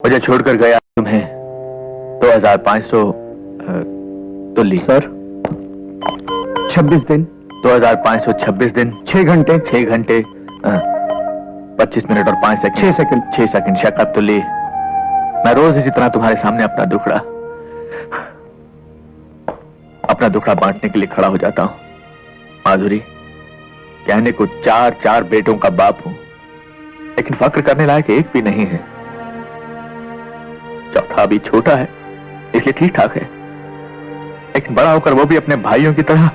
मुझे छोड़कर गया तुम्हें 2500 तुल्ली। सर 26 दिन 2526 दिन 6 घंटे 6 घंटे 25 मिनट और 5 सेकंड 6 सेकंड 6 सेकंड शक्कत तुल्ली। मैं रोज इसी तरह तुम्हारे सामने अपना दुखड़ा बांटने के लिए खड़ा हो जाता हूं। माधुरी, कहने को 4 बेटों का बाप हूं, लेकिन फक्र करने लायक एक भी नहीं है। चौथा अभी छोटा है, इसलिए ठीक ठाक है, लेकिन बड़ा होकर वो भी अपने भाइयों की तरह।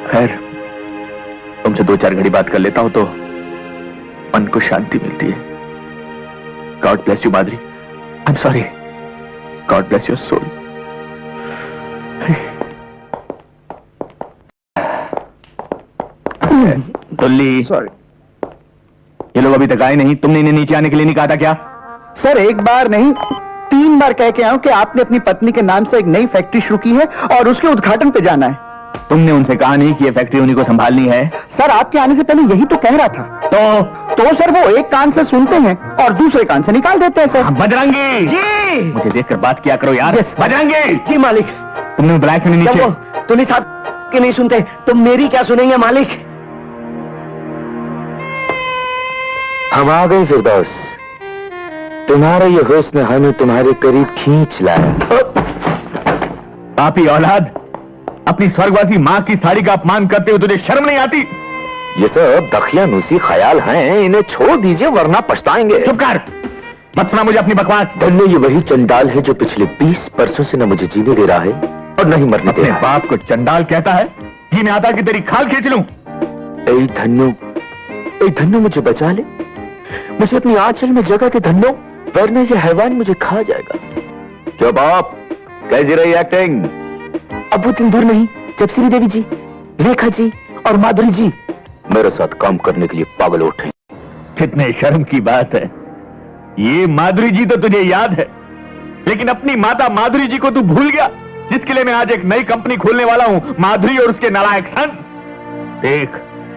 खैर, तुमसे 2-4 घड़ी बात कर लेता हूं तो मन को शांति मिलती है। God bless you Madhuri. I am sorry. God bless your soul. Tulli, sorry. ये लोग अभी तक आए नहीं। तुमने इन्हें नीचे आने के लिए नहीं कहा था क्या? सर एक बार नहीं 3 बार कह के आया हूं कि आपने अपनी पत्नी के नाम से एक नई फैक्ट्री शुरू की है और उसके उद्घाटन पे जाना है। तुमने उनसे कहा नहीं कि ये फैक्ट्री उन्हीं को संभालनी है? सर आपके आने से पहले यही तो कह रहा था। तो सर वो एक कान से सुनते हैं और दूसरे कान से निकाल देते हैं सर। बजरंगी जी, मुझे देखकर बात किया करो यार। बजरंगी जी मालिक। तुमने बुलाया क्यों नहीं नीचे? तुल्ली साहब के नहीं सुनते तो मेरी क्या सुनेंगे मालिक? हम आ गए फिरदौस। तुम्हारा ये हुस्न हमें तुम्हारे करीब खींच लाया। आप ही औलाद, अपनी स्वर्गवासी माँ की साड़ी का अपमान करते हो तुझे शर्म नहीं आती? ये सब दखियानुसी ख्याल हैं, इन्हें छोड़ दीजिए वरना पछताएंगे। चुप कर, मत सुना मुझे अपनी बकवास। धन्य ये वही चंडाल है जो पिछले 20 वर्षों से न मुझे जीने दे रहा है और न ही मरने दे रहा है। बाप को चंडाल कहता है? जीने आता कि तेरी खाल खींच लूं? ऐ धन्नो मुझे बचा ले, मुझे अपनी आंचल में जगह के धन्नो, वरना ये हैवान मुझे खा जाएगा। क्यों बाप, कैसी रही एक्टिंग? अब वो दिन दूर नहीं जब श्रीदेवी जी, रेखा जी और माधुरी जी मेरे साथ काम करने के लिए पागल उठे। कितने शर्म की बात है। ये माधुरी जी तो तुझे याद है, लेकिन अपनी माता माधुरी जी को तू भूल गया, जिसके लिए मैं आज एक नई कंपनी खोलने वाला हूं, माधुरी और उसके नालायक सन्स। देख,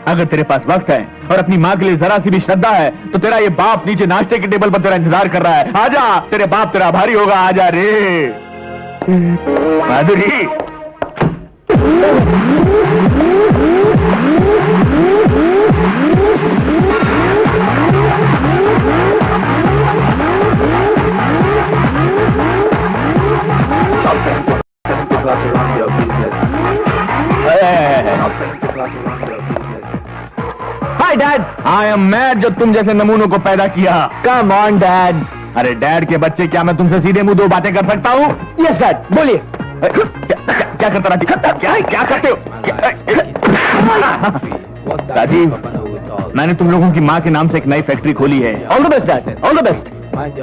अगर तेरे पास वक्त है और अपनी माँ के लिए जरा सी भी श्रद्धा है तो तेरा ये बाप नीचे नाश्ते के टेबल पर तेरा इंतजार कर रहा है। आजा, तेरे बाप तेरा आभारी होगा। आजा रे Madhuri. Hi dad, I am mad जो तुम जैसे नमूनों को पैदा किया। Come on dad. अरे डैड के बच्चे, क्या मैं तुमसे सीधे मुंह 2 बातें कर सकता हूँ? यस डैड, बोलिए। क्या करता रहा? क्या करते हो? राजीव, मैंने तुम लोगों की माँ के नाम से एक नई फैक्ट्री खोली है। All the best dad, all the best.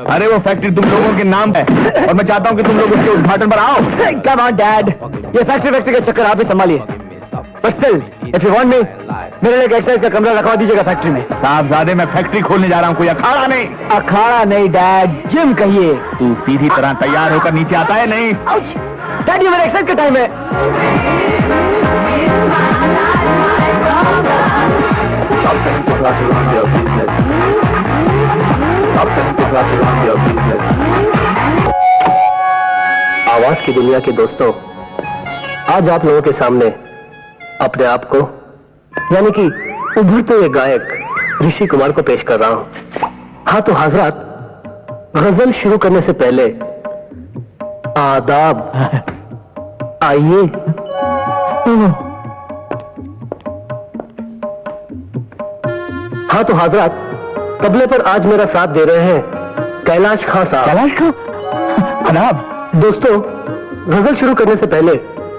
अरे वो फैक्ट्री तुम लोगों के नाम है और मैं चाहता हूँ कि तुम लोग उसके उद्घाटन पर आओ। कम ऑन डैड, ये फैक्ट्री का चक्कर आप ही संभालिए। But still if you want me, मेरे लिए एक एक्सरसाइज का कमरा रखवा दीजिएगा फैक्ट्री में। साहबजादे, मैं फैक्ट्री खोलने जा रहा हूँ, कोई अखाड़ा नहीं। अखाड़ा नहीं डैड, जिम कहिए। तू सीधी तरह तैयार होकर नीचे आता है? नहीं डैड, ये मेरे एक्सरसाइज का टाइम है। आवाज की दुनिया के दोस्तों, आज आप लोगों के सामने अपने आप को, यानी कि उभरते हुए गायक ऋषि कुमार को पेश कर रहा हूं। हाँ तो हजरात, गजल शुरू करने से पहले आदाब। आइए। हाँ तो हजरात, तबले पर आज मेरा साथ दे रहे हैं कैलाश खां साहब। कैलाश खां? अनाब। दोस्तों, गजल शुरू करने से पहले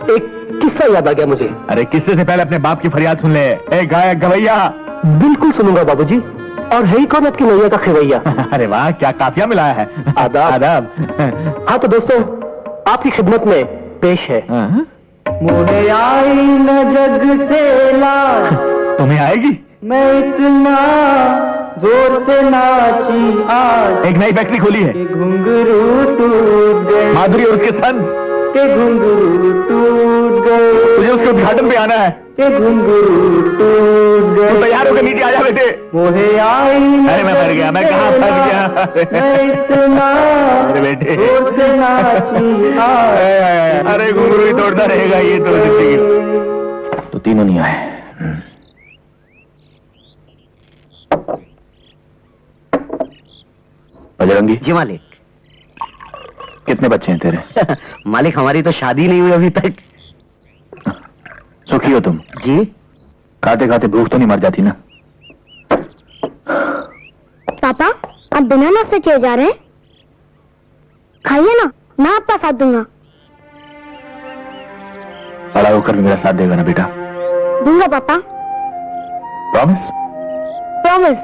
एक किस्सा याद आ गया मुझे। अरे किस्से से पहले अपने बाप की फरियाद सुन ले। ए गायक गवैया। बिल्कुल सुनूंगा बाबूजी। और है ही कौन आपकी नैया का खेवैया? अरे वाह, क्या काफिया मिलाया है। आदाब। आदाब। हाँ तो दोस्तों, आपकी खिदमत में पेश है मुझे आई न जग से लाज, तुम्हें आएगी? मैं इतना जोर से नाची आज, एक नई फैक्ट्री खोली है, घुंघरू टूट गए। माधुरी और उसके सन्स। के घुंघरू टूट गए, मुझे उसके उद्घाटन पे आना है। के घुंघरू टूट गए। तू तैयार होकर नीचे आ जा बेटे। मोहे आई अरे मैं मर गया, मैं कहाँ फंस गया। मैं इतना अरे बेटे, जोर से नाची आज। अरे घुंघरू ही तोड़ता रहेगा ये तो जिंदगी। तो तीनों नहीं आए। बजरंगी जी मालिक। कितने बच्चे हैं तेरे? मालिक हमारी तो शादी नहीं हुई अभी तक। सुखी हो तुम? जी। खाते खाते भूख तो नहीं मर जाती ना? पापा आप बिना नाश्ते किए जा रहे हैं? खाइए ना, मैं आपका साथ दूंगा। बड़ा होकर भी मेरा साथ देगा ना बेटा? दूंगा पापा, प्रॉमिस? प्रॉमिस।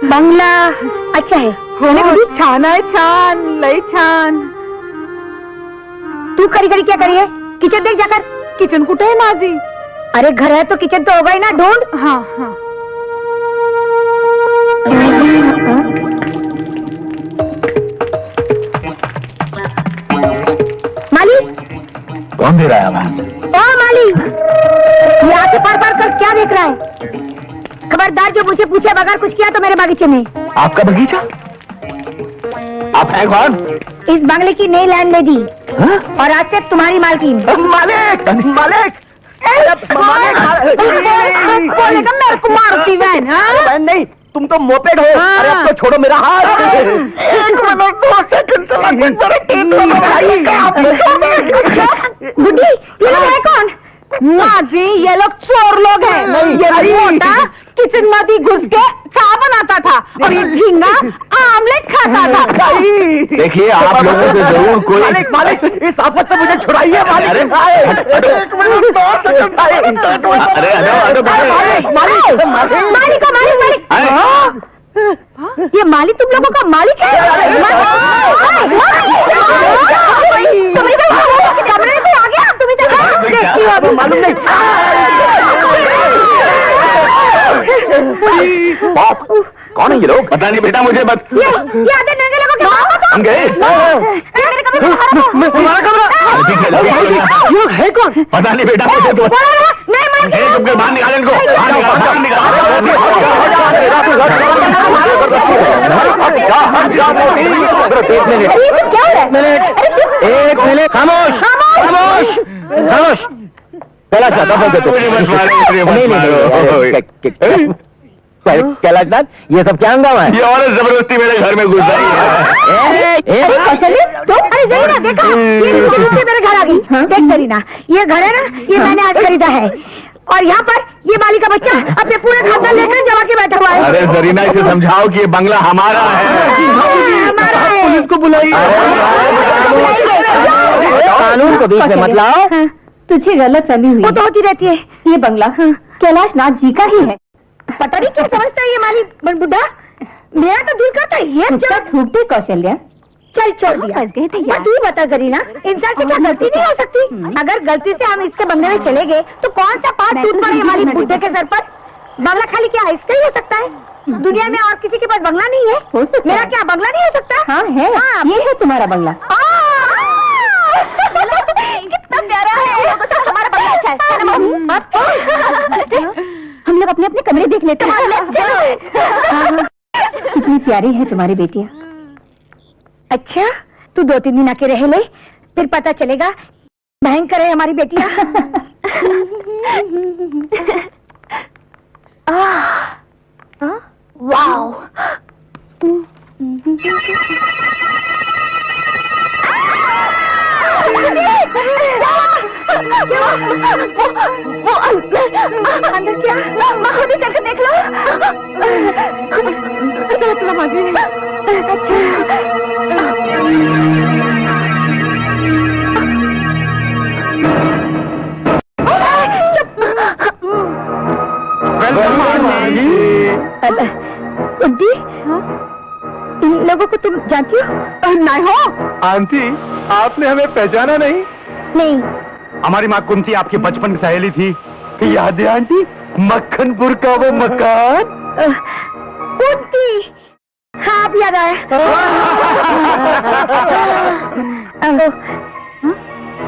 बंगला अच्छा है छान आहे, छान, लय छान. तू करी करी क्या करिए? किचन देख जाकर। किचन कुठे आहे माझी? अरे घर है तो किचन तो होगा ही ना, ढूंढ। हाँ हाँ. माली, कौन दे रहा है आवाज? ओ माली, ये आके पार पार कर क्या देख रहा है? खबरदार जो मुझे पूछे बगैर कुछ किया तो मेरे बगीचे में। आपका बगीचा? आप हैं कौन? इस बंगले की नई लैंडलेडी और आज से तुम्हारी मालकिन। मालिक, मालिक, बोलेगा मेरे को मारती बहन. हाँ? नहीं, तुम तो मोपेड हो। अरे अब तो छोड़ो मेरा हाथ। बुद्धि, ये लोग है कौन? माझी ये लोग चोर लोग हैं. नहीं, ये नहीं. मोटा किचन मध्ये घुस के चाय बनाता था और ये झींगा आमलेट खाता था. देखिए आप लोगों से जरूर कोई मालिक, मालिक, इस आफत से मुझे छुड़ाइए मालिक। अरे, एक मिनट अरे अरे मालिक, मालिक, मालिक, मालिक। ये माली तुम लोगों का मालिक है? तुम इधर कमरे में आ गया, तुम इधर देखती हो अभी। मालूम नहीं। बाप, कौन है ये लोग? पता नहीं बेटा मुझे बस। ये आधे नंगे लोगों के बाप हम गए? तुम्हारा कमरा ये है कौन? पता नहीं बेटा मुझे तो। नहीं मार बाहर निकाल इनको, बाहर क्या हो रहा है? एक मिनट, खामोश, खामोश, खामोश। कैलाश नाथ, दफा दो। कैलाश नाथ, ये सब क्या हंगामा है? ये औरत जबरदस्ती मेरे घर में घुस आई है। कौशल्य, तुम? अरे जरीना देखा, ये जबरदस्ती मेरे घर आ गई। देख जरीना, ये घर है ना, ये मैंने आज खरीदा है और यहाँ पर ये माली का बच्चा अपने पूरे खानदान लेकर जमा के बैठा हुआ है। अरे जरीना इसे समझाओ कि ये बंगला हमारा है। हमारा है। पुलिस को बुलाइए। कानून को बीच में मत लाओ। तुझे गलत फहमी हुई. वो तो होती रहती है। ये बंगला कैलाश नाथ जी का ही है. पता नहीं क्या समझता है ये माली बुढ़ा। मेरा तो दिल करता है ये उसका थूकते कौशल्या. चल छोड़ दिया। फंस गए थे यार। तू बता जरीना, इंसान से क्या गलती नहीं हो सकती? अगर गलती से हम इसके बंगले में चले गए तो कौन सा पाप टूट पड़े हमारी बुढ़े के सर पर? बंगला खाली क्या इसका ही हो सकता है? दुनिया में और किसी के पास बंगला नहीं है? हो सकता मेरा है. क्या बंगला नहीं हो सकता? हाँ है. हाँ। ये है तुम्हारा बंगला. कितना प्यारा है। हमारा बंगला अच्छा है। हम लोग अपने अपने कमरे देख लेते हैं. कितनी प्यारी है तुम्हारी बेटियाँ. अच्छा, तू 2-3 दिन आके रह ले, फिर पता चलेगा भयंकर है हमारी बेटियाँ। वाओ, अंदर क्या? खुद ही चलकर देख लो। बुद्धि, इन लोगों को तुम जानती हो? नहीं हो? आंटी, आपने हमें पहचाना नहीं? नहीं। हमारी माँ कुंती आपकी बचपन की सहेली थी, याद है आंटी? मक्खनपुर का वो मकान। कुंती, हाँ अब याद आया।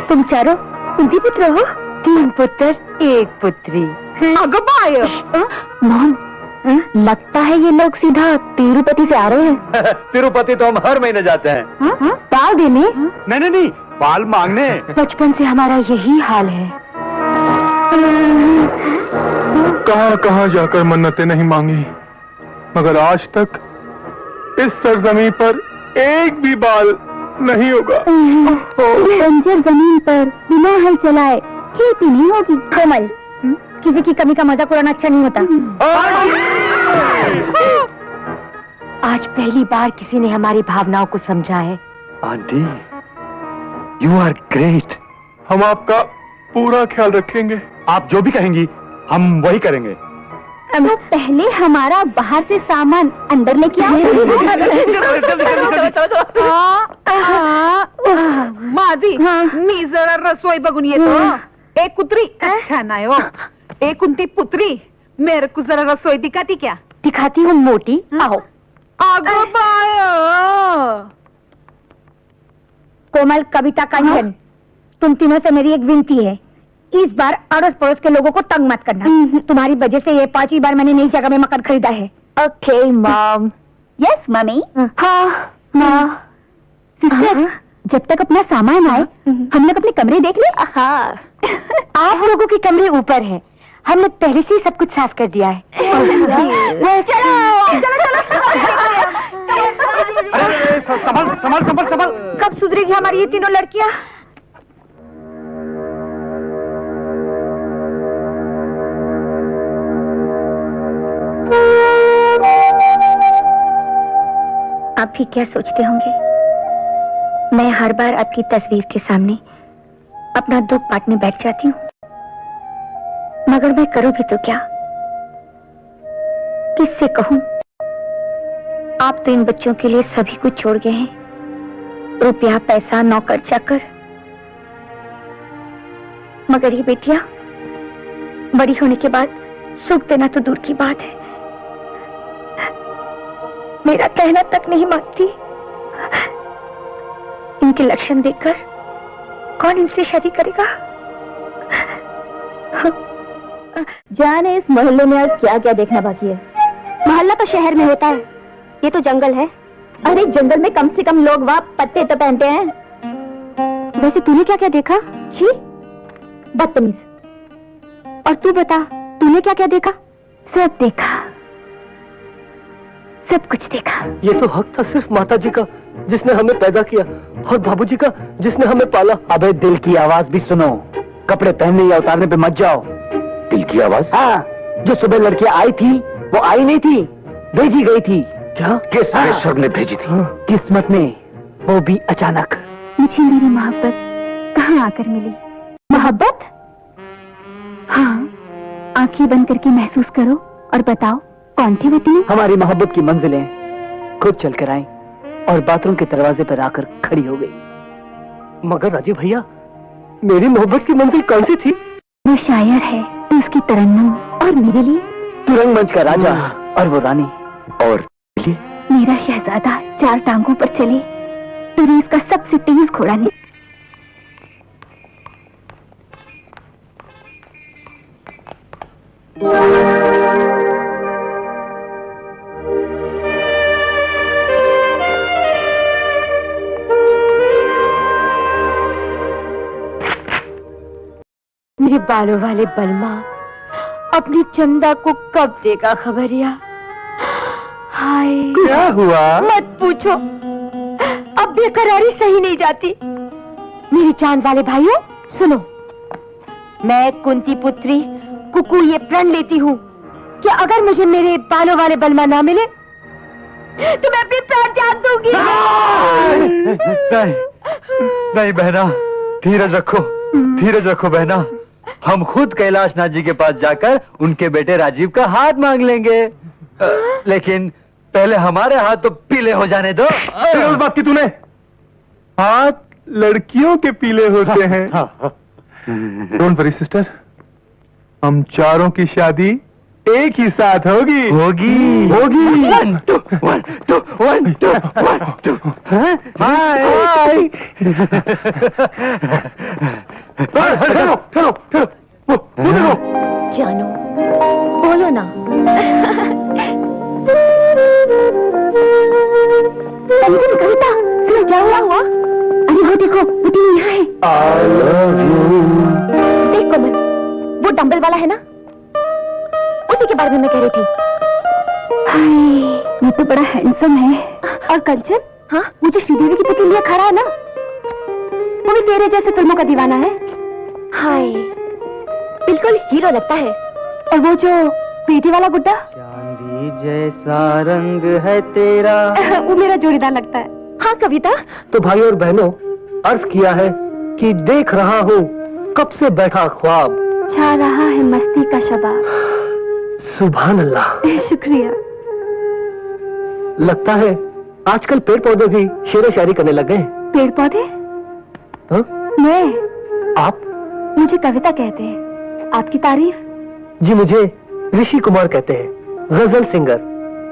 तुम चारों कुंती पुत्र हो? 3 पुत्र 1 पुत्री। अगं बाय, मॉम, लगता है ये लोग सीधा तिरुपति से आ रहे हैं। तिरुपति तो हम हर महीने जाते हैं। पाव देने? नहीं, पाल मांगने। बचपन से हमारा यही हाल है। कहाँ कहाँ जाकर मन्नतें नहीं मांगी, मगर आज तक इस सरजमीन पर एक भी बाल नहीं होगा। बंजर जमीन पर बिना हल चलाए खेती नहीं होगी। कोमल, किसी की कमी का मजाक उड़ाना अच्छा नहीं होता। आज पहली बार किसी ने हमारी भावनाओं को समझा है। Aunty, you are great. हम आपका पूरा ख्याल रखेंगे। आप जो भी कहेंगी हम वही करेंगे। तो पहले हमारा बाहर से सामान अंदर लेके आओ। माझी, मी जरा रसोई बघून येतो. एक कुत्री अच्छा नाही हो. एक कुंती पुत्री, मेरे को जरा रसोई दिखाती क्या? दिखाती हूँ मोटी, आओ। अगं बाय, कोमल, कविता, कंचन, तुम तीनों से मेरी एक विनती है, इस बार अड़ोस पड़ोस के लोगों को तंग मत करना। तुम्हारी वजह से ये 5वीं बार मैंने नई जगह में मकान खरीदा है। Okay mom. Yes mummy. हाँ माँ। सिस्टर, जब तक अपना सामान आए हम लोग अपने कमरे देख ले। हाँ। आप लोगों के कमरे ऊपर है, हमने पहले से ही सब कुछ साफ कर दिया है। चलो। संभल। कब सुधरेगी हमारी ये तीनों लड़कियां? आप भी क्या सोचते होंगे, मैं हर बार आपकी तस्वीर के सामने अपना दुख बांटने बैठ जाती हूँ, मगर मैं करूँ भी तो क्या, किससे कहूँ? आप तो इन बच्चों के लिए सभी कुछ छोड़ गए हैं, रुपया, पैसा, नौकर चाकर, मगर ये बेटियां बड़ी होने के बाद सुख देना तो दूर की बात है, मेरा कहना तक नहीं मानती। इनके लक्षण देखकर कौन इनसे शादी करेगा? जाने इस मोहल्ले में आज क्या क्या देखना बाकी है। मोहल्ला तो शहर में होता है, ये तो जंगल है। अरे जंगल में कम से कम लोग वहाँ पत्ते तो पहनते हैं। वैसे तूने क्या क्या देखा? छी, बदतमीज। और तू बता, तूने क्या क्या देखा? सब देखा, सब कुछ देखा। ये तो हक था सिर्फ माता जी का जिसने हमें पैदा किया, और बाबूजी का जिसने हमें पाला। अबे दिल की आवाज भी सुनो, कपड़े पहनने या उतारने पे मत जाओ। दिल की आवाज? हाँ, जो सुबह लड़कियां आई थी वो आई नहीं थी, भेजी गई थी। क्या? किस ईश्वर ने भेजी थी? किस्मत ने, वो भी अचानक। मुझे मेरी मोहब्बत कहाँ आकर मिली? मोहब्बत? हाँ, आंखें बंद करके महसूस करो और बताओ कौन थी वो तीन? हमारी मोहब्बत की मंजिलें खुद चलकर आई और बाथरूम के दरवाजे पर आकर खड़ी हो गई। मगर राजीव भैया, मेरी मोहब्बत की मंजिल कौन सी थी? वो शायर है तो उसकी तरन्नुम, और मेरे लिए तू रंगमंच का राजा और वो रानी। और मेरा शहजादा 4 टांगों पर चले तो रेस का सबसे तेज घोड़ा ने। मेरे बालों वाले बलमा अपनी चंदा को कब देगा खबरिया? हाय, क्या हुआ? मत पूछो, अब बेकरारी सही नहीं जाती। मेरे चांद वाले भाइयों सुनो, मैं कुंती पुत्री कुकू ये प्रण लेती हूँ कि अगर मुझे मेरे बालों वाले बलमा ना मिले तो मैं अपनी प्राण त्याग दूंगी। नहीं बहना, धीरज रखो बहना। हम खुद कैलाशनाथ जी के पास जाकर उनके बेटे राजीव का हाथ मांग लेंगे, लेकिन पहले हमारे हाथ तो पीले हो जाने दो। उस बात की तूने हाथ लड़कियों के पीले होते हैं। डोंट वरी सिस्टर, हम चारों की शादी एक ही साथ होगी। होगी होगी। 1 2 1 2 1 2 1 2। हाय। जानू बोलो ना। कविता क्या हुआ? अरे वो देखो, वो टीम यहाँ है। I love you। देख कोमल, वो डंबल वाला है ना, उसी के बारे में मैं कह रही थी। हाय, ये तो बड़ा हैंडसम है। और कंचन, हाँ, वो जो श्रीदेवी की पुतली लिए खड़ा है ना, वो भी तेरे जैसे फिल्मों का दीवाना है। हाय, बिल्कुल हीरो लगता है। और वो जो पेटी वाला गुड्डा, चांदी जैसा रंग है तेरा, वो मेरा जोड़ीदार लगता है। हाँ कविता, तो भाई और बहनों, अर्ज किया है कि देख रहा हूँ कब से बैठा ख्वाब, छा रहा है मस्ती का शबाब। सुभान अल्लाह। शुक्रिया। लगता है आजकल पेड़ पौधे भी शेर शायरी करने लग गए। पेड़ पौधे? हाँ? मैं? आप? मुझे कविता कहते हैं। आपकी तारीफ? जी मुझे ऋषि कुमार कहते हैं, गजल सिंगर।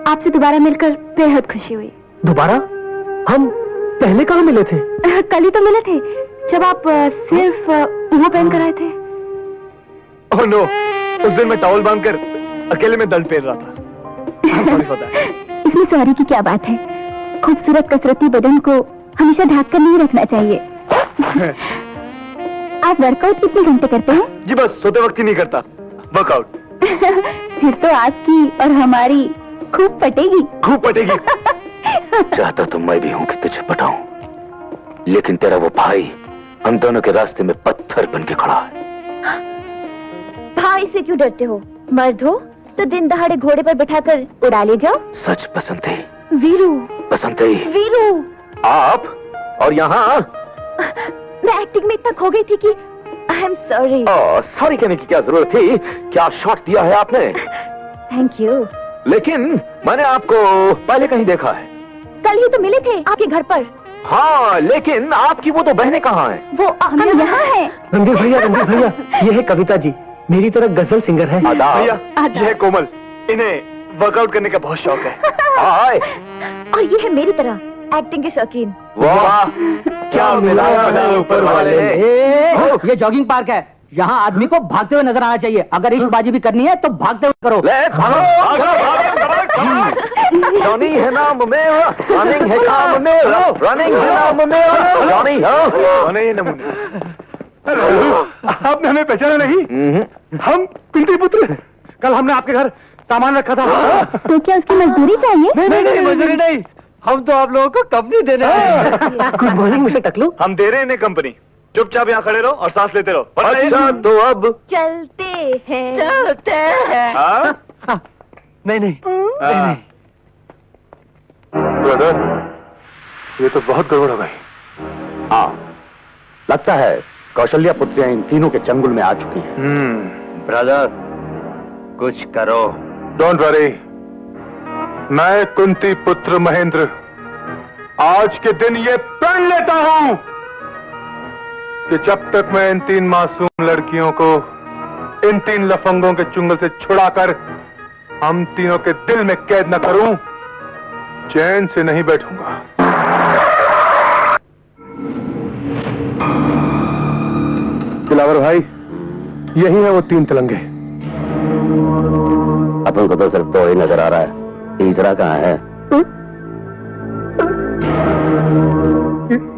आपसे दोबारा मिलकर बेहद खुशी हुई। दोबारा? हम पहले कहाँ मिले थे? कल ही तो मिले थे, जब आप सिर्फ वो पहन कर आए थे। ओह नो, उस दिन मैं टॉवल बांधकर अकेले में दंड फेर रहा था। Sorry for that. इसमें सॉरी की क्या बात है? खूबसूरत कसरती बदन को हमेशा ढक कर नहीं रखना चाहिए। आप वर्कआउट कितने घंटे करते हैं? जी बस सोते वक्त ही नहीं करता, वर्कआउट। फिर तो आपकी और हमारी खूब पटेगी। खूब पटेगी। चाहता तो मैं भी हूं कि तुझे पटाऊं, लेकिन तेरा वो भाई हम दोनों के रास्ते में पत्थर बन के खड़ा है। भाई से क्यों डरते हो? मर्द हो तो दिन दहाड़े घोड़े पर बिठाकर उड़ा ले जाओ। सच पसंद थी वीरू। पसंद थी। वीरू, आप और यहाँ मैं एक्टिंग में इतना खो गई थी कि आई एम सॉरी। सॉरी कहने की क्या जरूरत थी? क्या शॉट दिया है आपने? Thank you. लेकिन मैंने आपको पहले कहीं देखा है। कल ही तो मिले थे आपके घर पर। हाँ, लेकिन आपकी वो तो बहनें कहाँ हैं? वो हम यहाँ हैं। रणधीर भैया, ये है कविता जी, मेरी तरह गजल सिंगर है। आदाब। भैया, यह है कोमल, इन्हें वर्कआउट करने का बहुत शौक है। हाय। और ये है मेरी तरह एक्टिंग के शौकीन। वाह, क्या मिलाया है ऊपर वाले ने। ये जॉगिंग पार्क है, यहाँ आदमी को भागते हुए नजर आना चाहिए। अगर इश्कबाजी भी करनी है तो भागते हुए करो। लेट्स जॉनी है नाम मेरा, रनिंग है काम मेरा, रनिंग है नाम मेरा, जॉनी ये नमूने। आपने हमें पहचाना नहीं? हम कुंती पुत्र। कल हमने आपके घर सामान रखा था। तो क्या उसकी मजदूरी चाहिए? नहीं, मजदूरी नहीं, हम तो आप लोगों को कंपनी देने आए। गुड मॉर्निंग मिस्टर टकलू। हम दे रहे हैं इन्हें कंपनी। चुपचाप यहाँ खड़े रहो और सांस लेते रहो। अच्छा तो अब चलते हैं। हाँ? नहीं। ब्रदर, ये तो बहुत गड़बड़ हो गई। हाँ, लगता है कौशल्या पुत्रियां इन तीनों के चंगुल में आ चुकी हैं। ब्रदर, कुछ करो। डोंट वरी, मैं कुंती पुत्र महेंद्र आज के दिन ये प्रण लेता हूं कि जब तक मैं इन 3 मासूम लड़कियों को इन 3 लफंगों के चुंगल से छुड़ाकर हम तीनों के दिल में कैद न करूं, चैन से नहीं बैठूंगा। दिलावर भाई, यही है वो 3 तिलंगे। अपन को तो सिर्फ 2 ही नजर आ रहा है, तीसरा कहाँ है?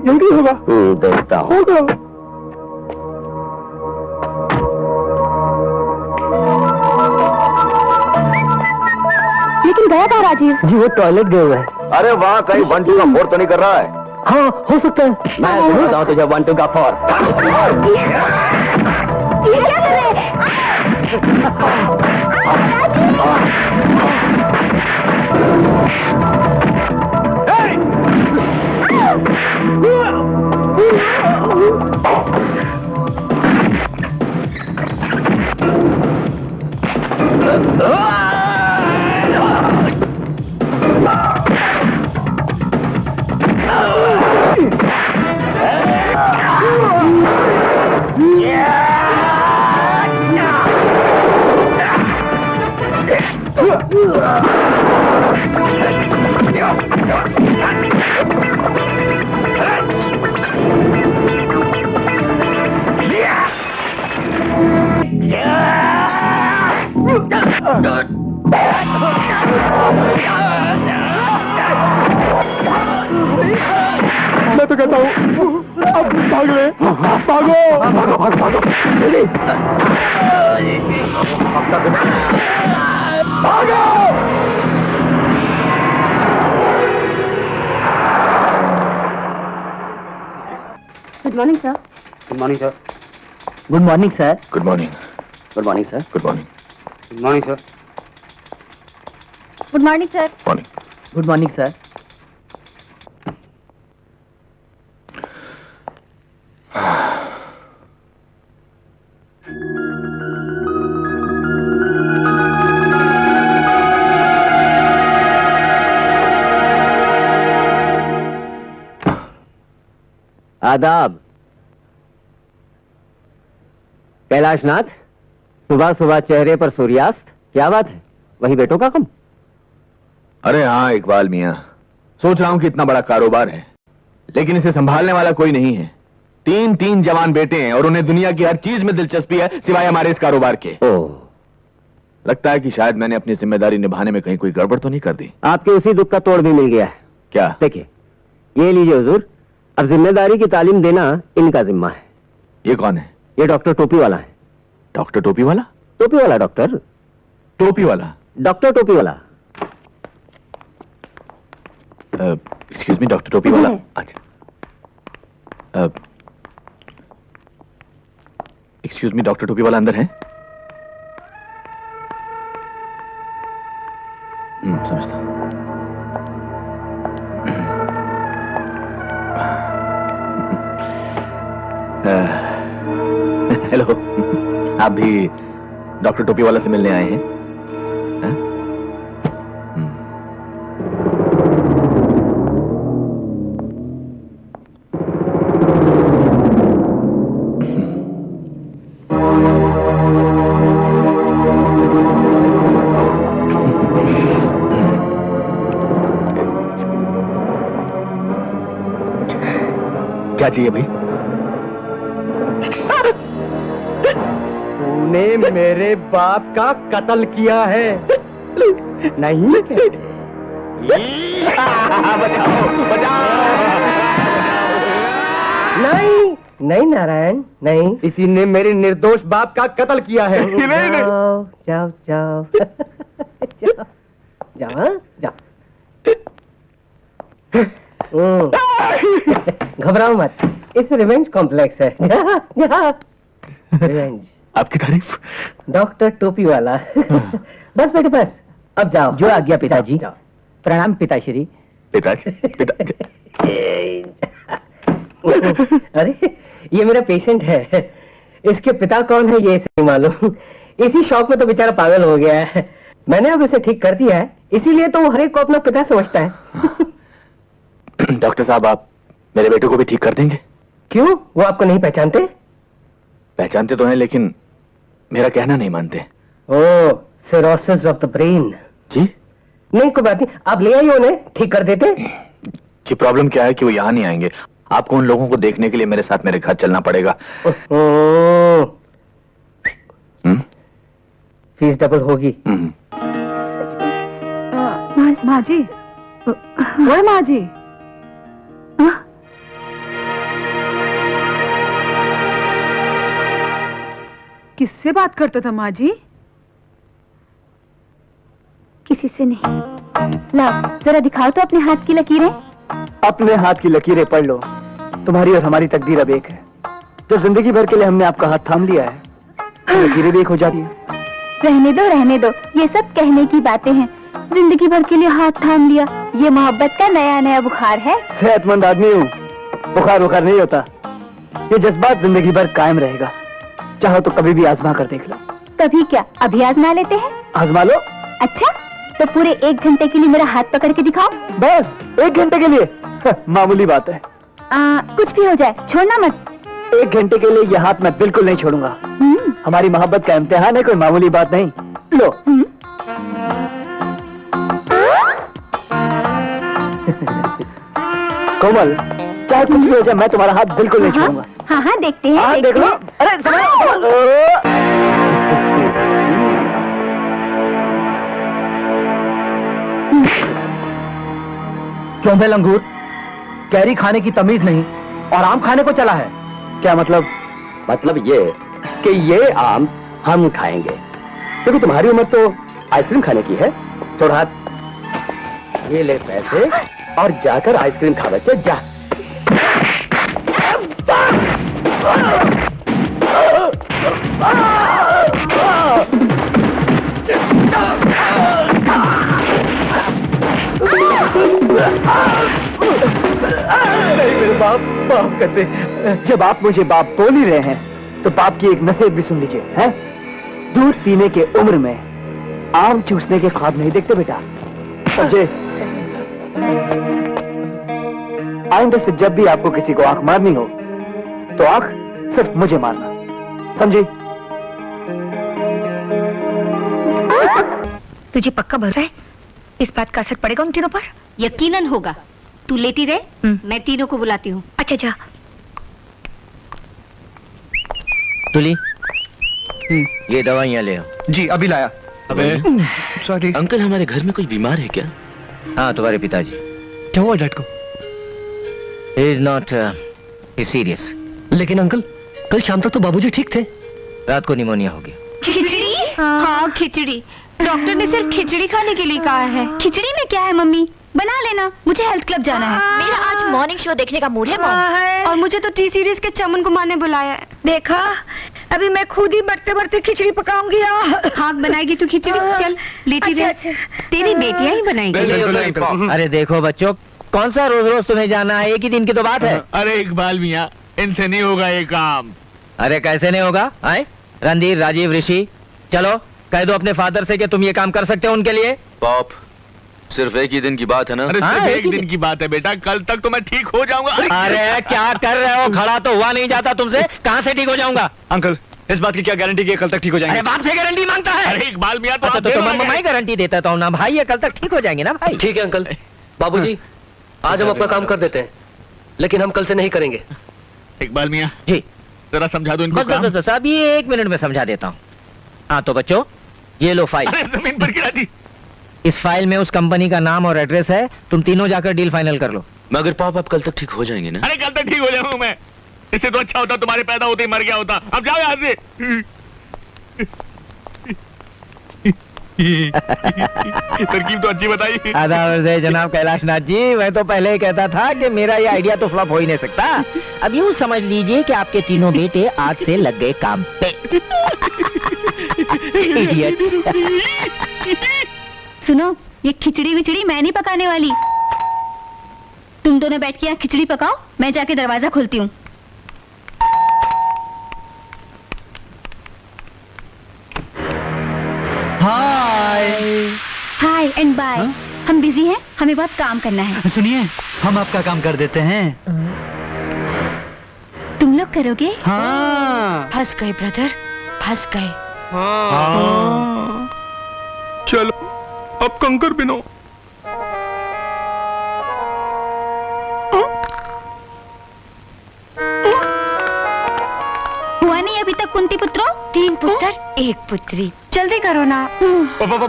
यही होगा। देखता हूँ। लेकिन गया था राजीव? जी वो टॉयलेट गए हुए हैं। अरे वहाँ कहीं 1 2 का 4 तो नहीं कर रहा है? हाँ हो सकता है। मैं बताऊँ तुझे 1 2 का 4। ये क्या कर रहे हैं? मैं तो कहता हूँ अब भाग ले, भागो भागो भागो भागो भागो। Good morning sir. Good morning sir. Good morning sir. Good morning. Good morning sir. Good morning. Good morning sir. Good morning sir. Morning. Good morning sir. आदाब। कैलाशनाथ, सुबह सुबह चेहरे पर सूर्यास्त, क्या बात है? वही बेटों का कम? अरे हाँ इकबाल मियां, सोच रहा हूं कि इतना बड़ा कारोबार है लेकिन इसे संभालने वाला कोई नहीं है। 3 जवान बेटे हैं और उन्हें दुनिया की हर चीज में दिलचस्पी है सिवाय हमारे इस कारोबार के। लगता है कि शायद मैंने अपनी जिम्मेदारी निभाने में कहीं कोई गड़बड़ तो नहीं कर दी। आपके उसी दुख का तोड़ भी मिल गया है। क्या? देखिए, ये लीजिए हुजूर, अब जिम्मेदारी की तालीम देना इनका जिम्मा है। ये कौन है? ये डॉक्टर टोपी वाला है। डॉक्टर टोपी वाला? टोपी वाला डॉक्टर। टोपी वाला? डॉक्टर टोपी वाला। एक्सक्यूज मी, डॉक्टर टोपी वाला? अच्छा, एक्सक्यूज मी, डॉक्टर टोपी वाला अंदर है? समझता। हेलो, आप भी डॉक्टर टोपी वाला से मिलने आए हैं? हाँ? क्या चाहिए भाई? तूने मेरे बाप का कत्ल किया है। नहीं कैसे? बचाओ, बचाओ। नहीं नहीं नारायण, नहीं, इसी ने मेरे निर्दोष बाप का कत्ल किया है। जाओ जाओ जाओ जाओ जाओ जाओ। घबराओ मत, इस रिवेंज कॉम्प्लेक्स है। रिवेंज। आपकी तारीफ। डॉक्टर टोपी वाला। बस बेटे बस, अब जाओ। जो आ गया पिताजी। प्रणाम पिताश्री। पिताजी, पिताजी। अरे ये मेरा पेशेंट है, इसके पिता कौन है ये इसे नहीं मालूम। इसी शौक में तो बेचारा पागल हो गया है। मैंने अब इसे ठीक कर दिया है, इसीलिए तो वो हर एक को अपना पिता समझता है। डॉक्टर साहब, आप मेरे बेटे को भी ठीक कर देंगे? क्यों, वो आपको नहीं पहचानते? पहचानते तो हैं लेकिन मेरा कहना नहीं मानते। ओह, सिरोसिस ऑफ द ब्रेन। जी? नहीं कोई बात नहीं, आप ले आइए उन्हें, ठीक कर देते। कि प्रॉब्लम क्या है कि वो यहाँ नहीं आएंगे। आपको उन लोगों को देखने के लिए मेरे साथ मेरे घर चलना पड़ेगा। फीस डबल होगी। माँ जी, ओए माँ जी, किससे बात करता था माँ जी? किसी से नहीं। लाओ जरा दिखाओ तो अपने हाथ की लकीरें। अपने हाथ की लकीरें पढ़ लो, तुम्हारी और हमारी तकदीर अब एक है। जब जिंदगी भर के लिए हमने आपका हाथ थाम लिया है, तो लकीरें भी एक हो जाती है। रहने दो, ये सब कहने की बातें हैं। जिंदगी भर के लिए हाथ थाम लिया, ये मोहब्बत का नया नया बुखार है। सेहतमंद आदमी हूँ, बुखार नहीं होता। ये जज्बात जिंदगी भर कायम रहेगा। चाहो तो कभी भी आजमा कर देख लो। कभी क्या, अभी आजमा लेते हैं। आजमा लो। अच्छा, तो पूरे 1 घंटे के लिए मेरा हाथ पकड़ के दिखाओ। बस 1 घंटे के लिए? मामूली बात है। कुछ भी हो जाए, छोड़ना मत। 1 घंटे के लिए यह हाथ मैं बिल्कुल नहीं छोड़ूंगा। हमारी मोहब्बत का इम्तिहान है, कोई मामूली बात नहीं। लो। कोमल, चाहे कुछ भी हो जाए मैं तुम्हारा हाथ बिल्कुल नहीं छूऊंगा। हाँ हाँ देखते हैं। हाँ देख लो। अरे क्यों बे लंगूर, कैरी खाने की तमीज नहीं और आम खाने को चला है? क्या मतलब? मतलब ये कि ये आम हम खाएंगे, क्योंकि तुम्हारी उम्र तो आइसक्रीम खाने की है। छोड़ हाथ, ये ले पैसे और जाकर आइसक्रीम खा बच्चे, जा। मेरे बाप बाप कहते, जब आप मुझे बाप बोल ही रहे हैं तो बाप की एक नसीहत भी सुन लीजिए। हैं? दूध पीने के उम्र में आम चूसने के ख्वाब नहीं देखते बेटा, समझे? आइंदा से जब भी आपको किसी को आंख मारनी हो तो आंख सिर्फ मुझे मारना, समझे? तुझे पक्का भरोसा है इस बात का असर पड़ेगा उन तीनों पर? यकीनन होगा। तू लेटी रहे, मैं तीनों को बुलाती हूँ। अच्छा जा। तुली, ये दवाइयाँ ले आओ। जी अभी लाया। अबे सॉरी अंकल, हमारे घर में कोई बीमार है क्या? हाँ, तुम्हारे पिताजी। क्या हुआ डैड को? Is not serious. लेकिन अंकल, कल शाम तक तो बाबूजी ठीक थे। रात को निमोनिया हो गया। खिचड़ी? हाँ खिचड़ी। डॉक्टर ने सिर्फ खिचड़ी खाने के लिए कहा है। खिचड़ी में क्या है मम्मी? बना लेना, मुझे हेल्थ क्लब जाना है। मेरा आज मॉर्निंग शो देखने का मूड है मॉम। और मुझे तो टी सीरीज के चमन कुमार ने बुलाया है। देखा, अभी मैं खुद ही बढ़ते बढ़ते खिचड़ी पकाऊंगी। हाँ बनाएगी तू खिचड़ी? चल लेती रह। तेरी बेटियां ही बनाएंगी। अरे देखो बच्चों, कौन सा रोज रोज तुम्हें जाना है? एक ही दिन की तो बात है। अरे इकबाल मियाँ, इनसे नहीं होगा ये काम। अरे कैसे नहीं होगा? आए रणधीर, राजीव, ऋषि, चलो कह दो अपने फादर से कि तुम ये काम कर सकते हो उनके लिए। पाप, सिर्फ एक ही दिन की बात है ना? अरे हाँ, सिर्फ एक एक ही दिन की बात है बेटा, कल तक तो मैं ठीक हो जाऊंगा। अरे क्या कर रहे हो? खड़ा तो हुआ नहीं जाता तुमसे, कहाँ से ठीक हो जाऊंगा? अंकल, इस बात की क्या गारंटी कि कल तक ठीक हो अरे जाएंगे? बाप से गारंटी मांगता है? अरे इकबाल मियाँ, तो अच्छा, आप तो देर मैं लगे। गारंटी देता हूँ ना भाई, ये कल तक ठीक हो जाएंगे ना भाई। ठीक है अंकल। बाबूजी, आज हम अपना काम कर देते हैं, लेकिन हम कल से नहीं करेंगे। इकबाल मियाँ जी जरा समझा दो इनको बस काम। बस बस, अभी 1 मिनट में समझा देता हूँ। हाँ तो बच्चों, ये लो फाइल। अरे जमीन पर गिरा दी। इस फाइल में उस कंपनी का नाम और एड्रेस है, तुम तीनों जाकर डील फाइनल कर लो। मगर पाप, आप कल तक ठीक हो जाएंगे ना? अरे कल तक ठीक हो जाऊंगा मैं। इससे तो अच्छा होता तुम्हारे पैदा होते ही मर गया होता। अब जाओ यहाँ से। तरकीब तो अच्छी बताई। आदाब जनाब कैलाश नाथ जी, मैं तो पहले ही कहता था कि मेरा ये आइडिया तो फ्लॉप हो ही नहीं सकता। अब यूँ समझ लीजिए कि आपके तीनों बेटे आज से लग गए काम पे। Idiots। सुनो, ये खिचड़ी विचड़ी मैं नहीं पकाने वाली। तुम दोनों बैठ के यहाँ खिचड़ी पकाओ, मैं जाके दरवाजा खोलती हूँ। हाय एंड बाय। हम बिजी हैं, हमें बहुत काम करना है। सुनिए, हम आपका काम कर देते हैं। तुम लोग करोगे? हाँ। फंस गए ब्रदर, फंस गए। चलो अब कंकर बिनो। हुआ नहीं अभी तक कुंती पुत्रों? 3 पुत्र 1 पुत्री। जल्दी करो ना।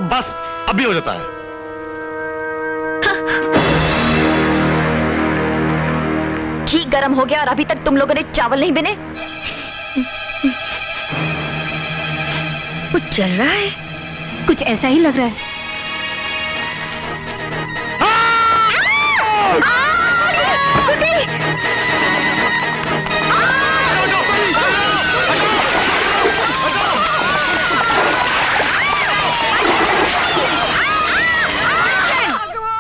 बस अभी हो जाता है। घी गर्म हो गया और अभी तक तुम लोगों ने चावल नहीं बने? कुछ चल रहा है, कुछ ऐसा ही लग रहा है।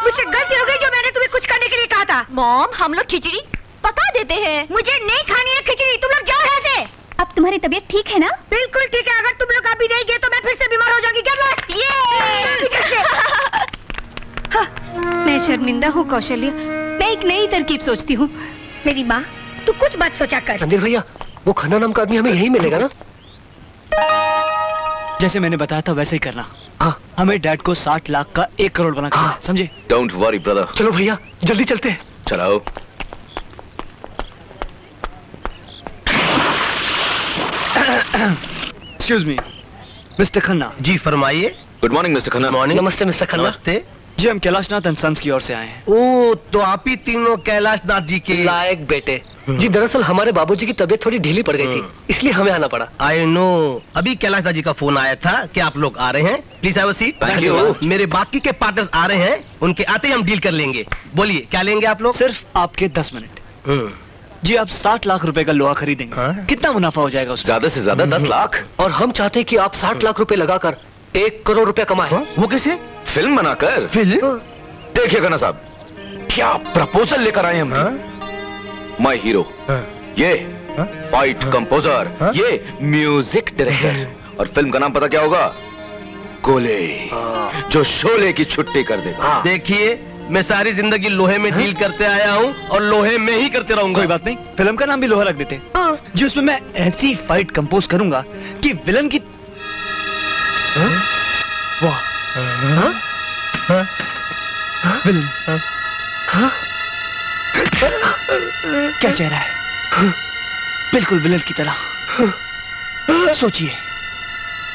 मुझसे गलती हो गई जो मैंने तुम्हें कुछ करने के लिए कहा था। मॉम, हम लोग खिचड़ी पका देते हैं। मुझे नहीं खानी है खिचड़ी, तुम लोग जाओ यहाँ से। अब तुम्हारी तबीयत ठीक है ना? बिल्कुल ठीक है। अगर तुम लोग अभी नहीं गए तो मैं फिर से बीमार हो जाऊंगी। क्या मैं शर्मिंदा हूँ कौशल्य, मैं एक नई तरकीब सोचती हूँ। मेरी माँ, तू कुछ बात सोचा कर। रणधीर भैया, वो खन्ना नाम का आदमी हमें यही मिलेगा ना? जैसे मैंने बताया था वैसे ही करना। हाँ। हमें डैड को 60 लाख का 1 करोड़ बना के हाँ। देना, समझे? Don't worry brother. चलो भैया, जल्दी चलते हैं। चलाओ। Excuse me, mister Khanna. जी फरमाइए। Good morning mister Khanna. Morning. नमस्ते मिस्टर खन्ना। नमस्ते जी, हम कैलाशनाथ एंड सन्स की ओर से आए हैं। ओ, तो आप ही तीनों कैलाशनाथ जी के लायक बेटे। जी दरअसल हमारे बाबूजी की तबीयत थोड़ी ढीली पड़ गई थी, इसलिए हमें आना पड़ा। आई नो, अभी कैलाशनाथ जी का फोन आया था कि आप लोग आ रहे हैं। Please have a seat. Thank you. मेरे बाकी के पार्टनर्स आ रहे हैं, उनके आते ही हम डील कर लेंगे। बोलिए क्या लेंगे आप लोग? सिर्फ आपके 10 मिनट। जी, आप 60 लाख रुपए का लोहा खरीदेंगे। हाँ? कितना मुनाफा हो जाएगा उसमें? ज्यादा से ज्यादा 10 लाख। और हम चाहते हैं कि आप 60 लाख रुपए लगाकर 1 करोड़ रुपए कमाएं। वो कैसे? फिल्म बनाकर? फिल्म? देखिए खन्ना साहब, क्या प्रपोजल लेकर आए हम। माय हीरो, ये फाइट कंपोजर, ये म्यूजिक डायरेक्टर, और फिल्म का नाम पता क्या होगा? गोले, जो शोले की छुट्टी कर दे। देखिए, मैं सारी जिंदगी लोहे में डील करते आया हूँ और लोहे में ही करते रहूंगा। कोई बात नहीं, फिल्म का नाम भी लोहा रख देते। जी, उसमें मैं ऐसी फाइट कंपोज करूंगा कि विलन की वाह, विलन क्या चेहरा है, बिल्कुल विलन की तरह। सोचिए,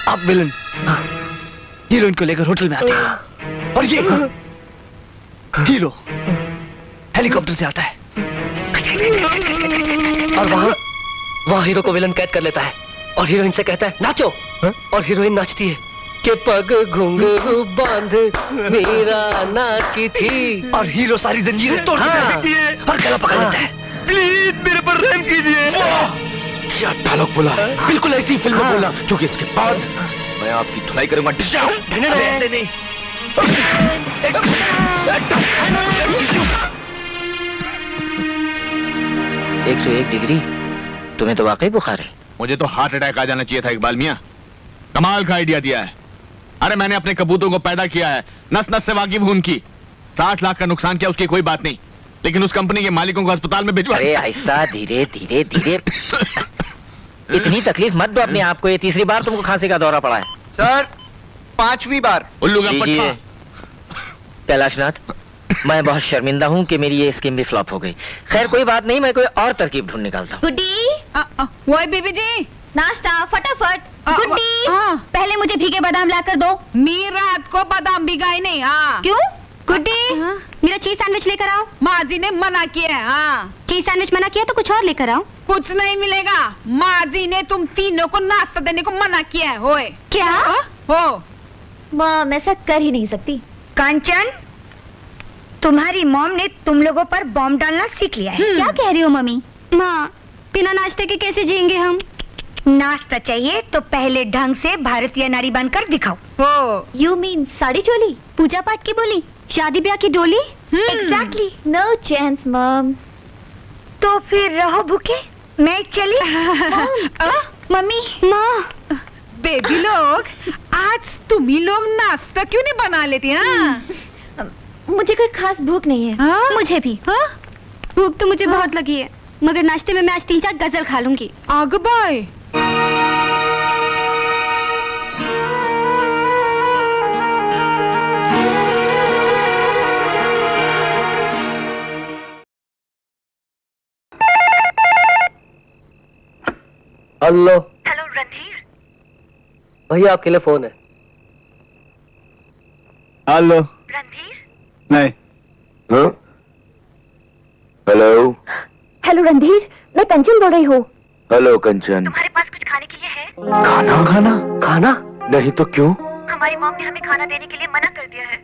आप विलन हीरोइन को लेकर होटल में आते हैं और ये हीरो हेलीकॉप्टर से आता है और वहाँ हीरो को विलन कैद कर लेता है और हीरोइन से कहता है नाचो, और हीरोइन नाचती है कि पग घुंघरू बांध मेरा नाची थी, और हीरो सारी जंजीरें तोड़ देती है और गला पकड़ लेता है। प्लीज मेरे पर रहम कीजिए। क्या डायलॉग बोला, बिल्कुल ऐसी फिल्म बोला, क्योंकि इसके बाद मैं आपकी धुलाई करूंगा। ऐसे नहीं। 101 डिग्री, तुम्हें तो वाकई बुखार है। मुझे तो हार्ट अटैक आ जाना चाहिए था इकबाल मियां। कमाल का आइडिया दिया है। अरे मैंने अपने कबूतरों को पैदा किया है, नस नस से वाकिफ हूं उनकी। 60 लाख का नुकसान किया, उसकी कोई बात नहीं, लेकिन उस कंपनी के मालिकों को अस्पताल में भिजवा। अरे आहिस्ता, धीरे धीरे धीरे। इतनी तकलीफ मत दो अपने आप को, ये तीसरी बार तुमको खांसी का दौरा पड़ा है। सर, 5वीं बार। उल्लू का पट्टा। कैलाशनाथ, मैं बहुत शर्मिंदा हूँ कि मेरी ये स्कीम भी फ्लॉप हो गई। खैर कोई बात नहीं, मैं कोई और तरकीब ढूंढ निकालता हूँ। गुड्डी, वो बीबी जी, नाश्ता फटाफट। गुड्डी, पहले मुझे भीगे बादाम लाकर दो। मी रात को बादाम भिगाई नहीं। क्यों? गुड्डी, मेरा चीज सैंडविच लेकर आओ। माँ जी ने मना किया है। चीज सैंडविच मना किया तो कुछ और लेकर आओ। कुछ नहीं मिलेगा, माँ जी ने तुम तीनों को नाश्ता देने को मना किया है। होए क्या? हो मॉम ऐसा कर ही नहीं सकती। कांचन, तुम्हारी मॉम ने तुम लोगों पर बॉम्ब डालना सीख लिया है। क्या कह रही हो मम्मी? माँ, बिना नाश्ते के कैसे जिएंगे हम? नाश्ता चाहिए तो पहले ढंग से भारतीय नारी बनकर दिखाओ। हो। यू मीन साड़ी चोली, पूजा पाठ की बोली, शादी ब्याह की डोली? एग्जैक्टली। No chance mom. तो फिर रहो भूखे, मैं चली। मम्मी, माँ। बेबी लोग, आज तुम ही लोग नाश्ता क्यों नहीं बना लेती? हाँ, मुझे कोई खास भूख नहीं है। मुझे भी। भूख तो मुझे बहुत लगी है, मगर नाश्ते में मैं आज 3-4 गजल खा लूंगी। आग बाय। हेलो। हेलो रणधीर। भैया आपके लिए फोन है। हेलो। रणधीर। नहीं। हेलो। हेलो रणधीर, मैं कंचन बोल रही हूँ। हेलो कंचन। तुम्हारे पास कुछ खाने के लिए है? खाना? खाना? खाना? नहीं तो क्यों? हमारी मॉम ने हमें खाना देने के लिए मना कर दिया है।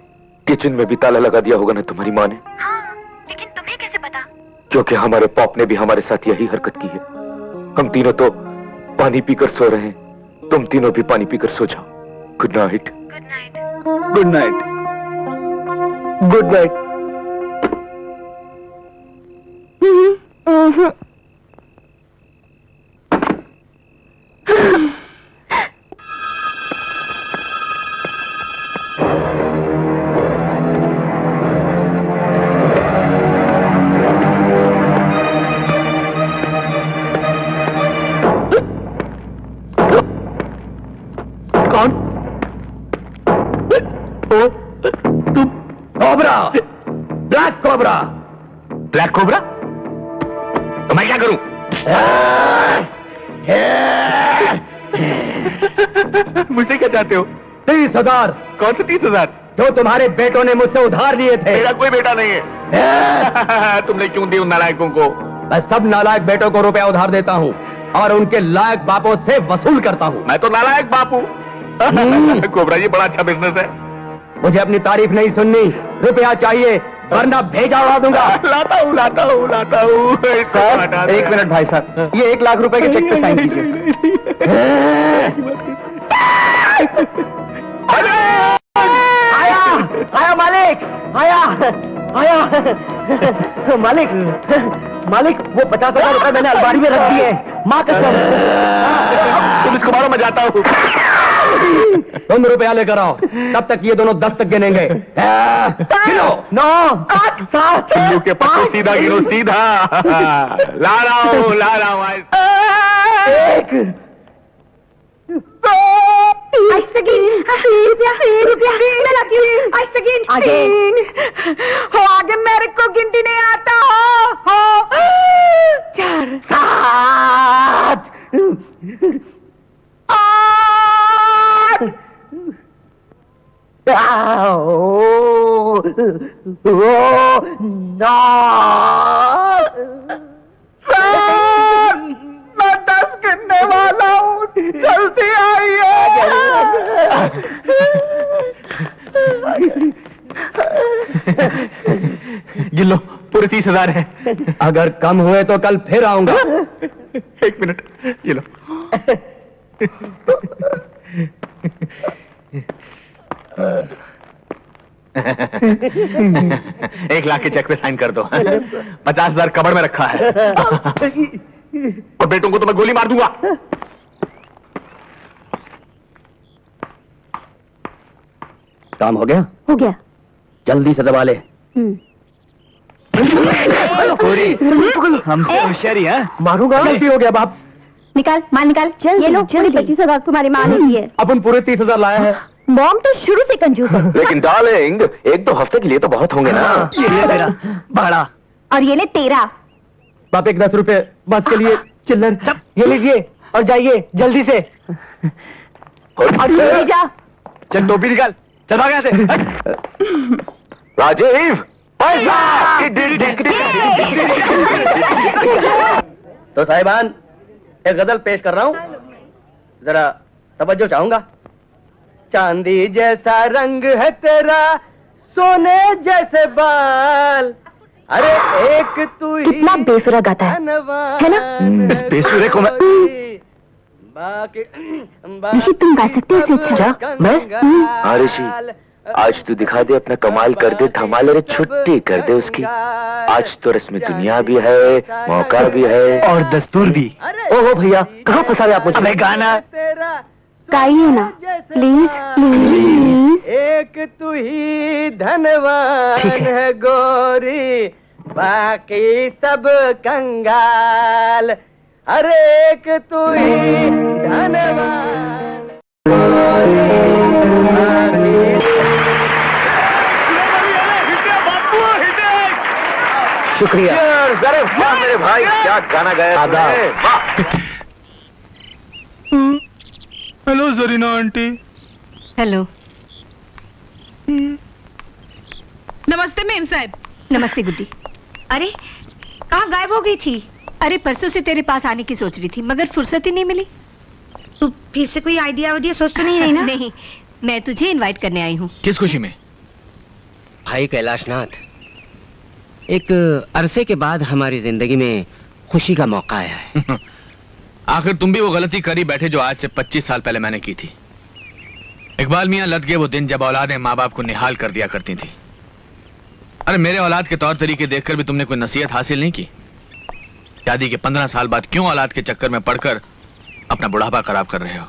किचन में भी ताला लगा दिया होगा ना तुम्हारी माँ ने? हाँ, लेकिन तुम्हें कैसे पता? क्योंकि हमारे पॉप ने भी हमारे साथ यही हरकत की है। हम तीनों तो पानी पीकर सो रहे हैं, तुम तीनों भी पानी पीकर सो जाओ। Good night. Good night. Good night. Good night. कौन? तुम? Cobra, black cobra. Black cobra? तो मैं क्या करूं? मुझसे क्या चाहते हो? 30,000 कौन से 30,000? जो तुम्हारे बेटों ने मुझसे उधार लिए थे। मेरा कोई बेटा नहीं है। तुमने क्यों दी उन नालायकों को? मैं सब नालायक बेटों को रुपया उधार देता हूँ और उनके लायक बापों से वसूल करता हूँ। मैं तो नालायक बाप हूँ। कोबरा जी बड़ा अच्छा बिजनेस है। मुझे अपनी तारीफ नहीं सुननी, रुपया चाहिए वरना भेजा उड़ा दूंगा। लाता हूँ लाता हूँ लाता हूँ। सर, 1 मिनट भाई साहब, ये 1 लाख रुपए के चेक पे साइन कीजिए। आया मालिक, आया मालिक, मालिक वो 50,000 रुपए मैंने अलमारी में रख दिए, माँ कसम। तुम इसको मारो, मैं जाता हूँ। तुम रुपया लेकर आओ, तब तक ये दोनों 10 तक गिनेंगे। गिनो। 9 8 7 चिल्लू के पत्तों सीधा गिनो, सीधा। ला रहा हूँ 1 आगे मेरे को गिनती नहीं आता हो। 4 7 8 मैं 10 गिनने वाला हूँ, जल्दी आइए। गिन लो, पूरे 30,000 है। अगर कम हुए तो कल फिर आऊंगा। 1 मिनट, ये लो। 1 लाख के चेक पे साइन कर दो। 50,000 कबड़ में रखा है। और बेटों को तो मैं गोली मार दूंगा। काम हो गया? हो गया। जल्दी से दबा ले। हमसे होशियारी है। मारूंगा। गलती हो गया बाप। निकाल, माल निकाल। चल ये लो, पूरी 25,000 तुम्हारी माँ ने दी है। अपन पूरे 30,000 लाया है। मॉम तो शुरू से कंजूस है। लेकिन डार्लिंग, 1-2 हफ्ते के लिए तो बहुत होंगे ना। ये ले मेरा भाड़ा। और ये ले तेरा। बाप 10 रुपए बस के लिए चिल्लर। ये लीजिए और जाइए जल्दी से। ले जा। चल टोपी निकाल, चल भाग यहाँ से। राजीव, तो साहिबान, एक गजल पेश कर रहा हूँ, जरा तवज्जो चाहूंगा। चांदी जैसा रंग है तेरा, सोने जैसे बाल, अरे एक तू ही कितना बेसुरा गाता है ना? इस बेसुरे को मैं ऋषि, तुम गा सकते हो इससे अच्छा? मैं? हाँ ऋषि, आज तू दिखा दे, अपना कमाल कर दे, धमाल। अरे छुट्टी कर दे उसकी। आज तो रस्म दुनिया भी है, मौका भी है और दस्तूर भी। ओहो भैया, कहाँ फंसा रहे आप मुझे? अबे गाना गाइए ना प्लीज प्लीज। एक तू ही धनवान है गोरी, बाकी सब कंगाल, अरे एक तू ही धनवान। शुक्रिया। अरे वाह मेरे भाई, क्या गाना गाया तुमने। वाह। Hello Zarina aunty. हेलो। नमस्ते मेम साहब। नमस्ते गुड्डी। अरे कहाँ गायब हो गई थी? अरे परसों से तेरे पास आने की सोच रही थी मगर फुर्सत ही नहीं मिली। तू फिर से कोई आइडिया सोच तो नहीं रही ना? नहीं, मैं तुझे इनवाइट करने आई हूँ। किस खुशी में? भाई कैलाशनाथ, एक अरसे के बाद हमारी जिंदगी में खुशी का मौका आया है। आखिर तुम भी वो गलती करी बैठे जो आज से 25 साल पहले मैंने की थी। इकबाल मियां लद गए वो दिन जब औलादें माँ बाप को निहाल कर दिया करती थी। अरे मेरे औलाद के तौर तरीके देखकर भी तुमने कोई नसीहत हासिल नहीं की। शादी के 15 साल बाद क्यों औलाद के चक्कर में पड़कर अपना बुढ़ापा खराब कर रहे हो?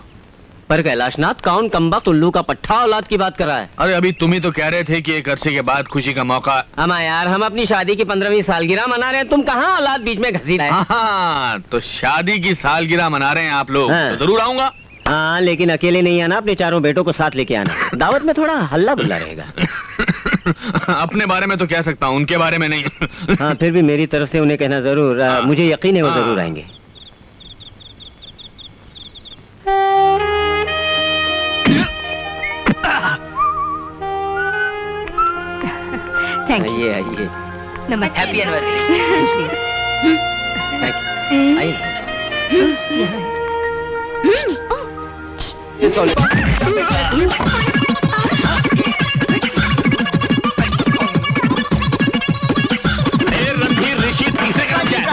पर कैलाशनाथ, कौन कमबख्त उल्लू का पट्टा औलाद की बात कर रहा है? अरे अभी तुम ही तो कह रहे थे कि एक अरसे के बाद खुशी का मौका। अमा यार, हम अपनी शादी की 15वीं सालगिरह मना रहे हैं, तुम कहाँ औलाद बीच में घसीट रहे? हाँ, तो शादी की सालगिरह मना रहे हैं आप लोग। हाँ। तो जरूर आऊंगा। हाँ, लेकिन अकेले नहीं आना, अपने चारों बेटों को साथ लेके आना। दावत में थोड़ा हल्ला बुल्ला रहेगा। अपने बारे में तो कह सकता हूँ, उनके बारे में नहीं। हाँ, फिर भी मेरी तरफ से उन्हें कहना जरूर। मुझे यकीन है वो जरूर आएंगे। आइए आइए। नमस्ते। Happy anniversary. आइए। रणधीर ऋषि तीसरे क्रम जाए।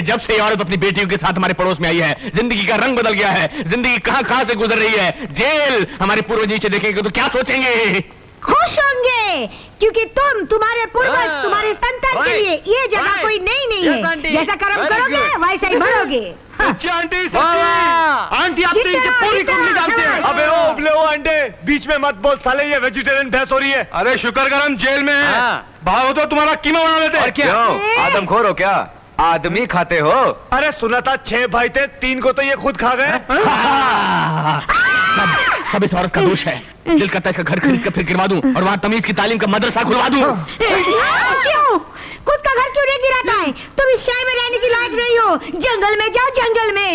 जब से ये औरत अपनी बेटियों के साथ हमारे पड़ोस में आई है, जिंदगी का रंग बदल गया है। जिंदगी कहां से गुजर रही है। जेल। हमारे पूर्वज नीचे देखेंगे तो क्या सोचेंगे? खुश होंगे, क्योंकि तुम्हारे पूर्वज, तुम्हारे संतान के लिए ये जगह कोई नहीं है। जैसा कर्म करोगे वैसा ही भरोगे। आंटी आप तो इनकी पूरी कुंडली जानते हैं। अबे ओ उबले ओ अंडे, बीच में मत बोल साले, ये वेजिटेरियन भैंस हो रही है। अरे शुक्र कर हम जेल में हैं। भागो तो तुम्हारा कीमा बना लेते। क्या आदमखोर हो क्या? आदमी खाते हो? अरे सुना था 6 भाई थे, 3 को तो ये खुद खा गए। सब इस औरत का दोष है। दिल करता है इसका घर खरीद कर फिर गिरवा दूं और वहाँ तमीज की तालीम का मदरसा खुलवा दूं। क्यों? खुद का घर क्यों नहीं गिराता है? तुम इस शहर में रहने की लायक नहीं हो। जंगल में जाओ, जंगल में।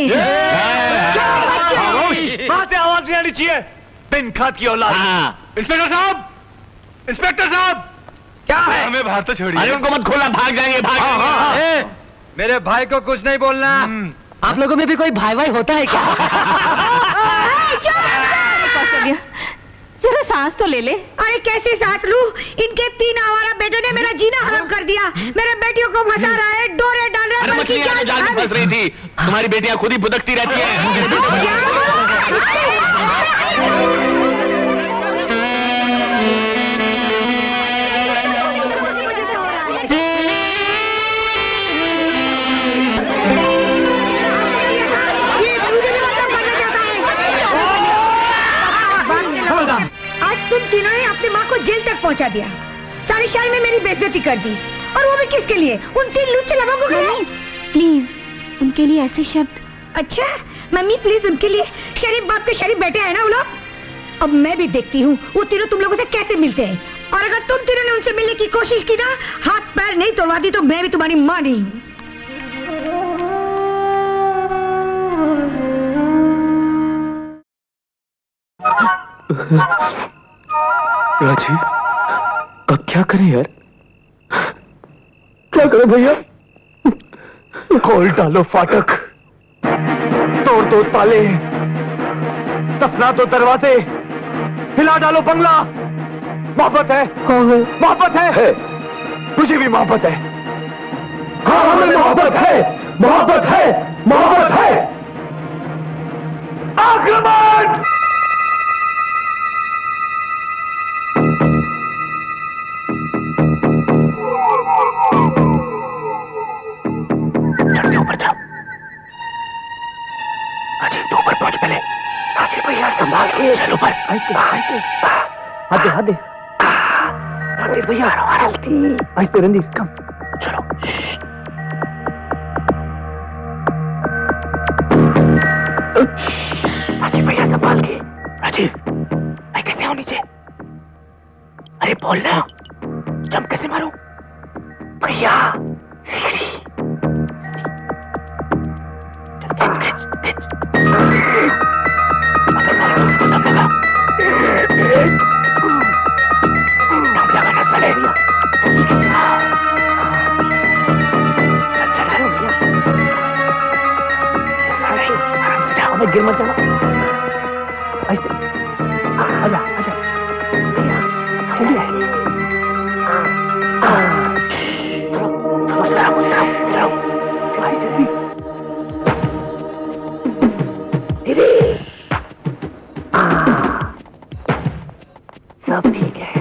वहाँ से आवाज नहीं आनी चाहिए। बिन खाद की औलाद। इंस्पेक्टर साहब, इंस्पेक्टर साहब, क्या है? हमें बाहर तो छोड़िए। अरे उनको मत खोलना, भाग जाएंगे, भाग जाएंगे। मेरे भाई को कुछ नहीं बोलना। आप लोगों में भी कोई भाई भाई होता है क्या? जरा सांस तो ले ले। अरे कैसे सांस लूं? इनके 3 आवारा बेटों ने मेरा जीना हराम कर दिया। मेरे बेटियों को फंसा रहा है, डोरे डाल रहा है। अरे मछलियां तो जाल में फंस रही थी। तुम्हारी बेटियां खुद ही भुदकती रहती हैं। तुम तीनों ने अपनी माँ को जेल तक पहुँचा दिया। सारे शहर में मेरी बेइज्जती कर दी, और वो भी किसके लिए? उन 3 लुच्चे लोगों के लिए। प्लीज उनके लिए ऐसे शब्द। अच्छा मम्मी प्लीज, उनके लिए। शरीफ बाप के शरीफ बेटे हैं ना वो लोग। अब मैं भी देखती हूँ वो तीनों तुम लोगों से कैसे मिलते हैं। और अगर तुम तीनों ने उनसे मिलने की कोशिश की ना, हाथ पैर नहीं तोड़वा दी तो मैं भी तुम्हारी माँ नहीं हूँ। राजीव, अब क्या करें यार? क्या करें भैया? खोल डालो फाटक, तोड़ दो ताले, दफना दो दरवाजे, हिला डालो बंगला। मोहब्बत है, मोहब्बत है, मुझे भी मोहब्बत है। हाँ हमें मोहब्बत है, मोहब्बत है, मोहब्बत है। आक्रमण! ऊपर जाओ। राजीव तू ऊपर पहुंच पहले। राजीव भैया संभाल के चलो ऊपर। हाथ दे, हाथ दे। राजीव भैया आहिस्ते रणधीर, कम चलो। राजीव भैया संभाल के। राजीव मैं कैसे आऊं नीचे? अरे बोलना, जंप कैसे मारूं? भैया सीढ़ी। गिर मत जाना। आजा आजा जल्दी सब ठीक है।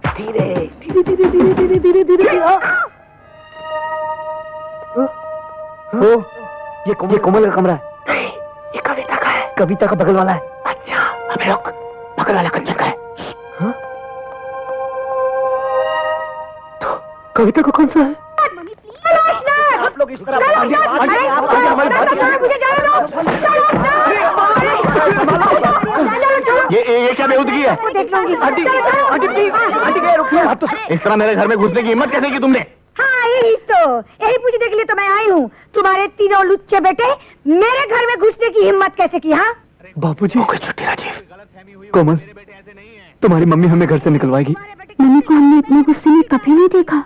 धीरे धीरे धीरे धीरे धीरे धीरे। ओ, ये कोमल का कमरा है। नहीं, ये कविता का है। कविता का बगल वाला है। अच्छा, अबे रुक, बगल वाला कंचन का है। हाँ? तो कविता को कौन सा है? आप लोग इस तरह ये क्या बेहूदगी है? आंटी आंटी रुकिए। आप तो इस तरह मेरे घर में घुसने की हिम्मत कैसे की तुमने? हाँ यही पूछने के लिए तो मैं आई हूँ। तुम्हारे तीनों लुच्चे बेटे मेरे घर में घुसने की हिम्मत कैसे की? हाँ बाबूजी कोई छुट्टी राजीव। कोमल तुम्हारी मम्मी हमें घर से निकलवाएगी। मम्मी को हमने इतने गुस्से में कभी नहीं देखा।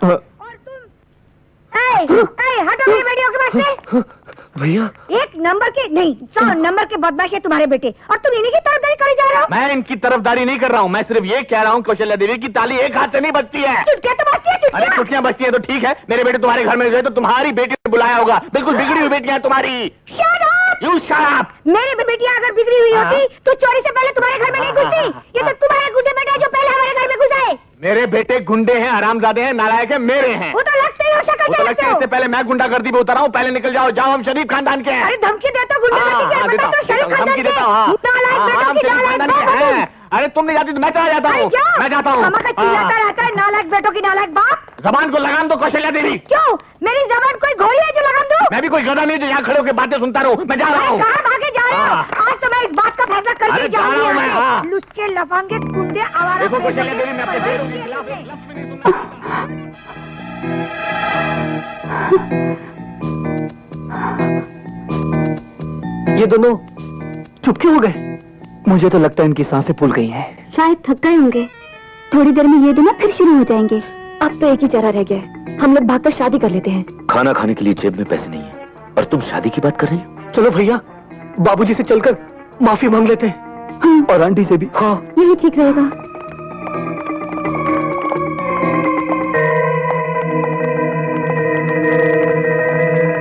हटो मेरी बेटियों के पास से। भैया एक नंबर के नहीं 100 नंबर के बदमाश है तुम्हारे बेटे, और तुम इन्हीं की तरफदारी करे जा रहे हो। मैं इनकी तरफदारी नहीं कर रहा हूँ, मैं सिर्फ ये कह रहा हूँ कौशल्या देवी की ताली एक हाथ से नहीं बजती है। चुटकियां तो बजती है। अरे चुटकियां बजती है तो ठीक है, मेरे बेटे तुम्हारे घर में गए तो तुम्हारी बेटी ने बुलाया होगा। बिल्कुल बिगड़ी हुई बेटियां तुम्हारी। You shut up. मेरी बेटियां अगर बिगड़ी हुई होती तो चोरी से पहले तुम्हारे घर में नहीं घुसती। ये तो तुम्हारे गुंडे बेटे हैं जो पहले हमारे घर में घुसे। मेरे बेटे गुंडे हैं, हरामजादे हैं, नालायक हैं, मेरे हैं। वो तो लगता ही हो शक्ल वो तो लगता है इससे पहले मैं गुंडागर्दी पे उतर हूँ। पहले निकल जाओ, जाओ, हम शरीफ खानदान के हैं। अरे धमकी देता हूँ धमकी देता हूँ। हम शरीफ खानदान के हैं। अरे तुम नहीं जाती तो मैं चला जाता हूँ। मैं जाता हूँ। चिल्लाता रहता है नालायक बेटों की नालायक बाप। जबान को लगाम दो कौशल्या देवी। क्यों? मेरी जबान कोई घोड़ी है जो लगाम दो? मैं भी कोई गधा नहीं जो यहाँ खड़े होकर बातें सुनता रहूँ। मैं जा रहा हूँ। कहाँ भागे जा रहे हो? आज तो मैं इस बात का फैसला करके जा रही हूँ। लुच्चे लफंगे गुंडे आवारा। देखो कौशल्या देवी, मैं अपने बेटों के खिलाफ एक लफ्ज़ भी नहीं सुनता। ये दोनों चुप क्यों हो गए? मुझे तो लगता है इनकी सांसें फूल गई हैं। शायद थक गए होंगे। थोड़ी देर में ये दोनों फिर शुरू हो जाएंगे। अब तो एक ही चारा रह गया है, हम लोग भागकर शादी कर लेते हैं। खाना खाने के लिए जेब में पैसे नहीं है और तुम शादी की बात कर रही हो? चलो भैया बाबूजी से चलकर माफी मांग लेते हैं। हाँ। और आंटी से भी। हाँ यही ठीक रहेगा।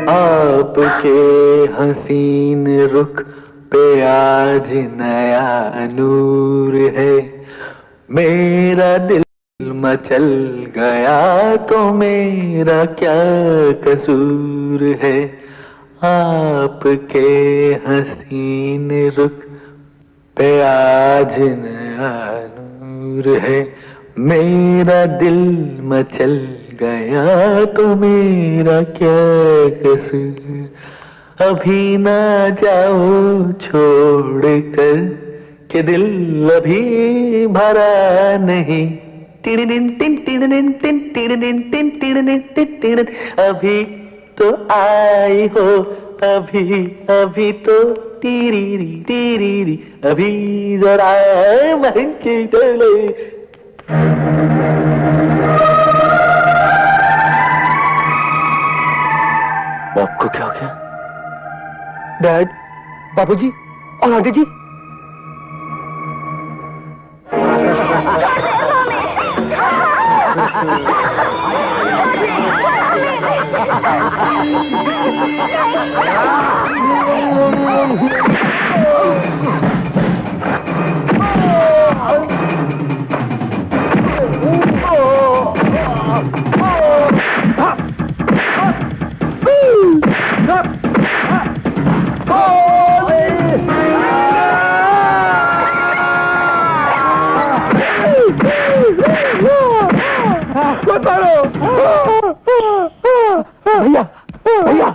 आपके हसीन रुख पे आज नया नूर है, मेरा दिल मचल गया तो मेरा क्या कसूर है। आपके हसीन रुख पे आज नया नूर है, मेरा दिल मचल गया तो मेरा क्या कसूर। अभी ना जाओ छोड़ कर के दिल अभी भरा नहीं। अभी तो आई हो, अभी तो टीरी अभी जरा मंच डले। आपको क्या हो गया? डैड, बाबूजी और आंटी जी। भैया भैया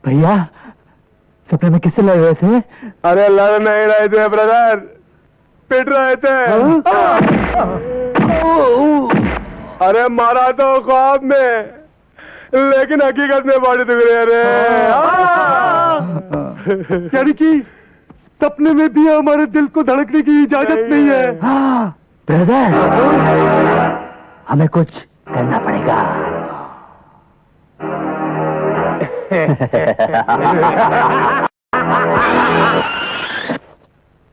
भैया सपने में किससे लड़ रहे थे? अरे लड़ नहीं रहे थे ब्रदर, पिट रहे थे। अरे मारा तो ख्वाब में, लेकिन हकीकत में बॉडी दुख रही है। यानी कि सपने में भी हमारे दिल को धड़कने की इजाजत नहीं है। ब्रदर हमें कुछ करना पड़ेगा।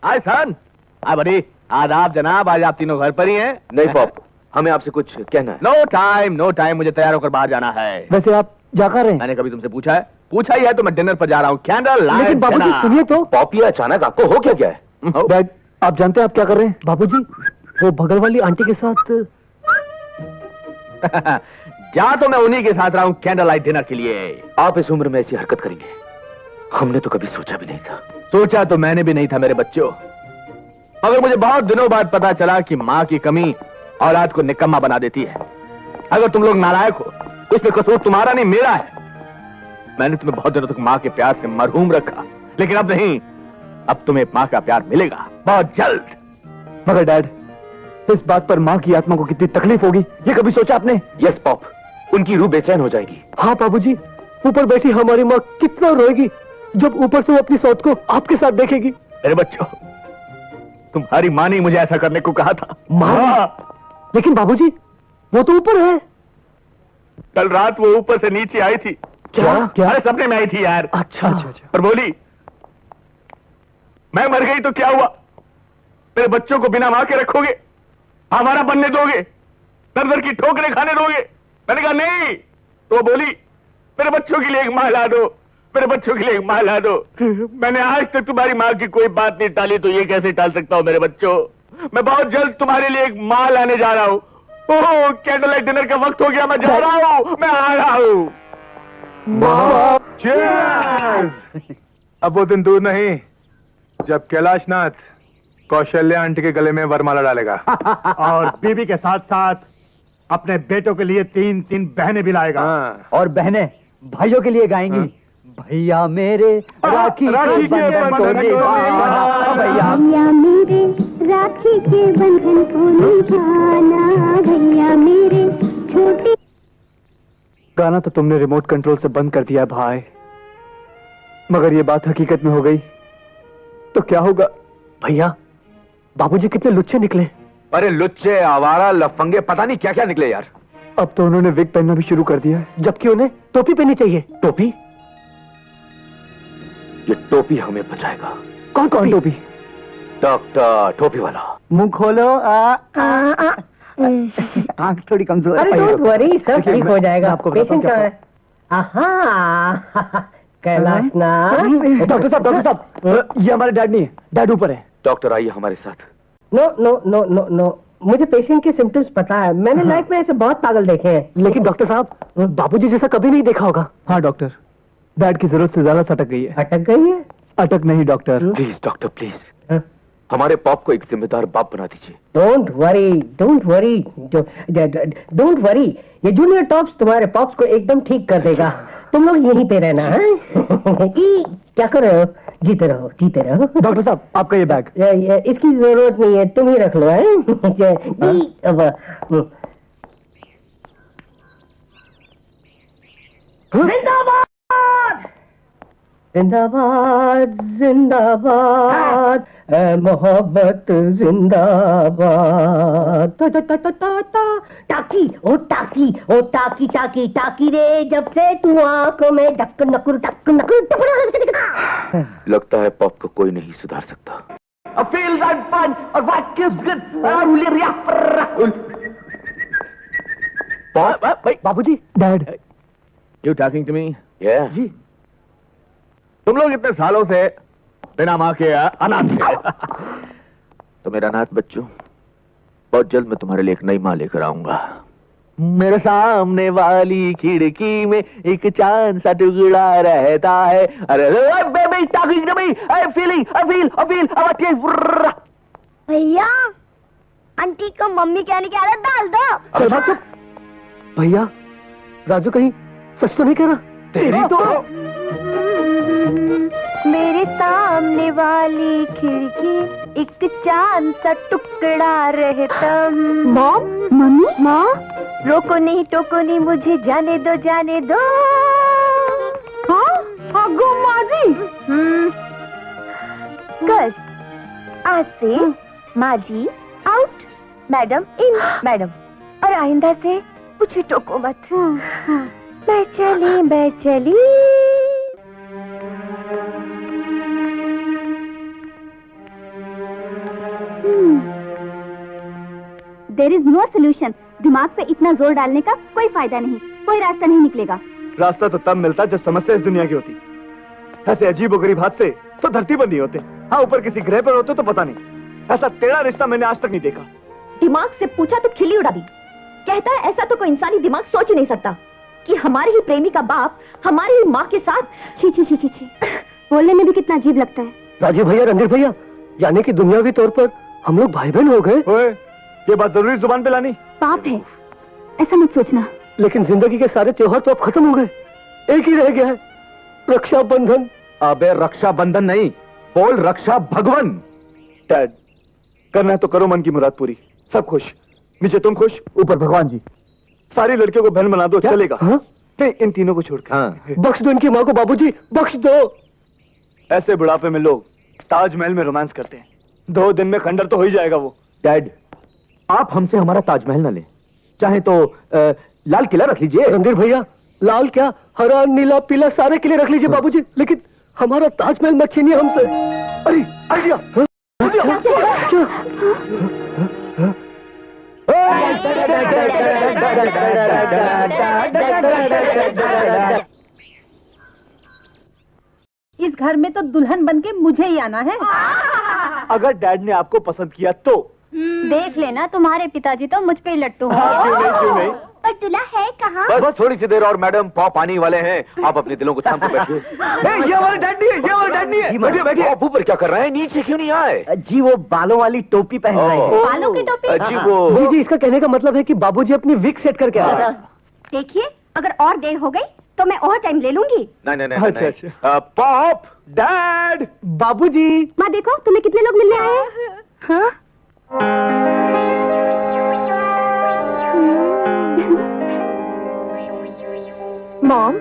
हाय सन, हाय बड़ी, आदाब जनाब। आज आप तीनों घर पर ही हैं? नहीं पॉप, हमें आपसे कुछ कहना है। नो टाइम, मुझे तैयार होकर बाहर जाना है। वैसे आप जा कर रहे हैं? मैंने कभी तुमसे पूछा है? पूछा ही है तो मैं डिनर पर जा रहा हूँ। Candle light. लेकिन बाबूजी सुनिए तो। पॉप, ये अचानक आपको हो क्या है? डैड आप जानते हैं आप क्या कर रहे हैं? बाबूजी वो बगल वाली आंटी के साथ जा तो मैं उन्हीं के साथ रहा हूं कैंडल लाइट डिनर के लिए। आप इस उम्र में ऐसी हरकत करेंगे, हमने तो कभी सोचा भी नहीं था। सोचा तो मैंने भी नहीं था मेरे बच्चों, मगर मुझे बहुत दिनों बाद पता चला कि मां की कमी औलाद को निकम्मा बना देती है। अगर तुम लोग नालायक हो, उसमें कसूर तुम्हारा नहीं मेरा है। मैंने तुम्हें बहुत दिनों तक मां के प्यार से मरहूम रखा, लेकिन अब नहीं, अब तुम्हें मां का प्यार मिलेगा बहुत जल्द। मगर डैड, इस बात पर मां की आत्मा को कितनी तकलीफ होगी, ये कभी सोचा आपने? यस पॉप, उनकी रूह बेचैन हो जाएगी। हाँ बाबूजी, ऊपर बैठी हमारी माँ कितना रोएगी जब ऊपर से वो अपनी सौत को आपके साथ देखेगी। मेरे बच्चों, तुम्हारी मां ने मुझे ऐसा करने को कहा था। माँ? लेकिन बाबूजी, वो तो ऊपर है। कल रात वो ऊपर से नीचे आई थी। क्या? अरे सपने में आई थी यार। अच्छा। और बोली, मैं मर गई तो क्या हुआ, मेरे बच्चों को बिना मां के रखोगे, हमारा बनने दोगे, दर दर की ठोकरें खाने दोगे? मैंने कहा नहीं। तो वो बोली, मेरे बच्चों के लिए एक मां ला दो, मेरे बच्चों के लिए एक मां ला दो। मैंने आज तक तुम्हारी मां की कोई बात नहीं टाली, तो ये कैसे टाल सकता हूं मेरे बच्चों? मैं बहुत जल्द तुम्हारे लिए एक मां लाने जा रहा हूं। ओह, कैंडल लाइट डिनर का वक्त हो गया, मैं जा रहा हूं, मैं आ रहा हूं। Cheers! अब वो दिन दूर नहीं जब कैलाशनाथ कौशल्या आंटी के गले में वरमाला डालेगा और बीबी के साथ साथ अपने बेटों के लिए 3-3 बहनें भी लाएगा। और बहनें भाइयों के लिए गाएंगी। भैया मेरे राखी के बंधन को निभाना, भैया मेरे राखी के बंधन को निभाना, भैया मेरे छोटे। गाना तो तुमने रिमोट कंट्रोल से बंद कर दिया भाई, मगर ये बात हकीकत में हो गई तो क्या होगा? भैया, बाबूजी कितने लुच्चे निकले। अरे लुच्चे, आवारा, लफंगे, पता नहीं क्या क्या निकले यार। अब तो उन्होंने विग पहनना भी शुरू कर दिया है, जबकि उन्हें टोपी पहननी चाहिए। टोपी? ये टोपी हमें बचाएगा। कौन टोपी? डॉक्टर टोपी वाला। मुंह खोलो। आंख थोड़ी कमजोर है। अरे डोंट वरी, सब ठीक हो जाएगा। आपको पेशेंट कहाँ है? आहा, कैलाशनाथ। डॉक्टर साहब, ये हमारे डैड नहीं है, डैड ऊपर है। डॉक्टर आइए हमारे साथ। No no no no no, मुझे पेशेंट के सिम्टम्स पता है। मैंने लाइफ में ऐसे बहुत पागल देखे हैं। लेकिन डॉक्टर साहब, बाबूजी जैसा कभी नहीं देखा होगा। हाँ डॉक्टर, डैड की जरूरत से ज्यादा सटक गई है। अटक गई है? अटक नहीं डॉक्टर। प्लीज डॉक्टर प्लीज, हमारे पॉप को एक जिम्मेदार बाप बना दीजिए। Don't worry, don't worry, don't worry. ये जूनियर टॉप्स तुम्हारे पॉप्स को एकदम ठीक कर देगा। तुम लोग यहीं पे रहना है। क्या कर रहे हो? जीते रहो, जीते रहो। डॉक्टर साहब, आपका ये बैग। इसकी जरूरत नहीं है, तुम ही रख लो। जिंदाबाद जिंदाबाद जिंदाबाद, मोहब्बत जिंदाबाद। टाकी ओ टाकी ओ टाकी टाकी टाकी रे, जब से तू आंखों में डक नकुर डक नकुर। लगता है पॉप को कोई नहीं सुधार सकता। बाबूजी। Dad, you talking to me? जी। तुम लोग इतने सालों से बिना मां के अनाथ थे। तो मेरा अनाथ बच्चों, बहुत जल्द मैं तुम्हारे लिए एक नई मां लेकर आऊंगा। मेरे सामने वाली खिड़की में एक चांद सा टुकड़ा रहता है। अरे baby talking to me, I feeling, I feel. भैया, आंटी को मम्मी कहने की आदत डाल दो। भैया, राजू कहीं सच तो नहीं कह रहा? तेरी तो मेरे सामने वाली खिड़की एक चांद सा टुकड़ा रहता। मॉम, मम्मी, माँ, रोको नहीं टोको नहीं, मुझे जाने दो, जाने दो। हाँ, अगो माजी। गर्ल्स, आज से माजी आउट, मैडम इन। मैडम, और आइंदा से मुझे टोको मत। मैं चली, मैं चली। There is no solution. दिमाग पे इतना जोर डालने का कोई फायदा नहीं, कोई रास्ता नहीं निकलेगा। रास्ता तो तब मिलता जब समस्या इस दुनिया की होती। ऐसे अजीब गरीब हादसे तो धरती पर नहीं होते। हाँ, ऊपर किसी ग्रह पर होते तो पता नहीं। ऐसा टेढ़ा रिश्ता मैंने आज तक नहीं देखा। दिमाग से पूछा तो खिल्ली उड़ा दी। कहता है ऐसा तो कोई इंसानी दिमाग सोच ही नहीं सकता कि हमारे ही प्रेमी का बाप हमारी ही माँ के साथ। छी छी छी छी छी, बोलने में भी कितना अजीब लगता है। राजीव भैया, रणधीर भैया, यानी कि दुनियावी तौर पर हम लोग भाई बहन हो गए। ये बात जरूरी जुबान पे लानी? पाप है, ऐसा मत सोचना। लेकिन जिंदगी के सारे त्योहार तो अब खत्म हो गए, एक ही रह गया है, रक्षाबंधन। अबे रक्षाबंधन नहीं, बोल रक्षा भगवन। डैड, करना है तो करो मन की मुराद पूरी, सब खुश, नीचे तुम खुश, ऊपर भगवान जी। सारी लड़कियों को बहन बना दो, चलेगा? हाँ? नहीं, इन तीनों को छोड़कर। हाँ। बख्श दो इनकी माँ को बाबूजी, बख्श दो। ऐसे बुढ़ापे में लोग ताजमहल में रोमांस करते हैं, 2 दिन में खंडर तो हो ही जाएगा वो। डैड, आप हमसे हमारा ताजमहल न ले, चाहे तो लाल किला रख लीजिए। रणधीर भैया, लाल क्या, हरा नीला पीला सारे किले रख लीजिए बाबूजी, लेकिन हमारा ताजमहल मत छीनिए हमसे। अरे आइडिया! इस घर में तो दुल्हन बनके मुझे ही आना है। अगर डैड ने आपको पसंद किया तो देख लेना, तुम्हारे पिताजी तो मुझ पे ही लट्टू हैं। क्यों नहीं? पर दूल्हा है कहाँ? बस थोड़ी सी देर और मैडम, पॉप आने वाले हैं। आप अपने दिलों को थाम के बैठिए। ये हमारे डैड नहीं है, ये हमारे डैड नहीं है। बैठिए बैठिए। आप ऊपर क्या कर रहे हैं, नीचे क्यों नहीं आए? जी वो बालों वाली टोपी पहन रहे हैं। बालों की टोपी? जी वो जी, इसका कहने का मतलब है कि बाबूजी अपनी विग सेट करके आया था। देखिए, अगर और देर हो गई तो मैं और टाइम ले लूंगी। नहीं। अच्छा। पॉप, डैड, बाबूजी। माँ देखो, तुम्हें कितने लोग मिलने आए हैं? हाँ? मॉम,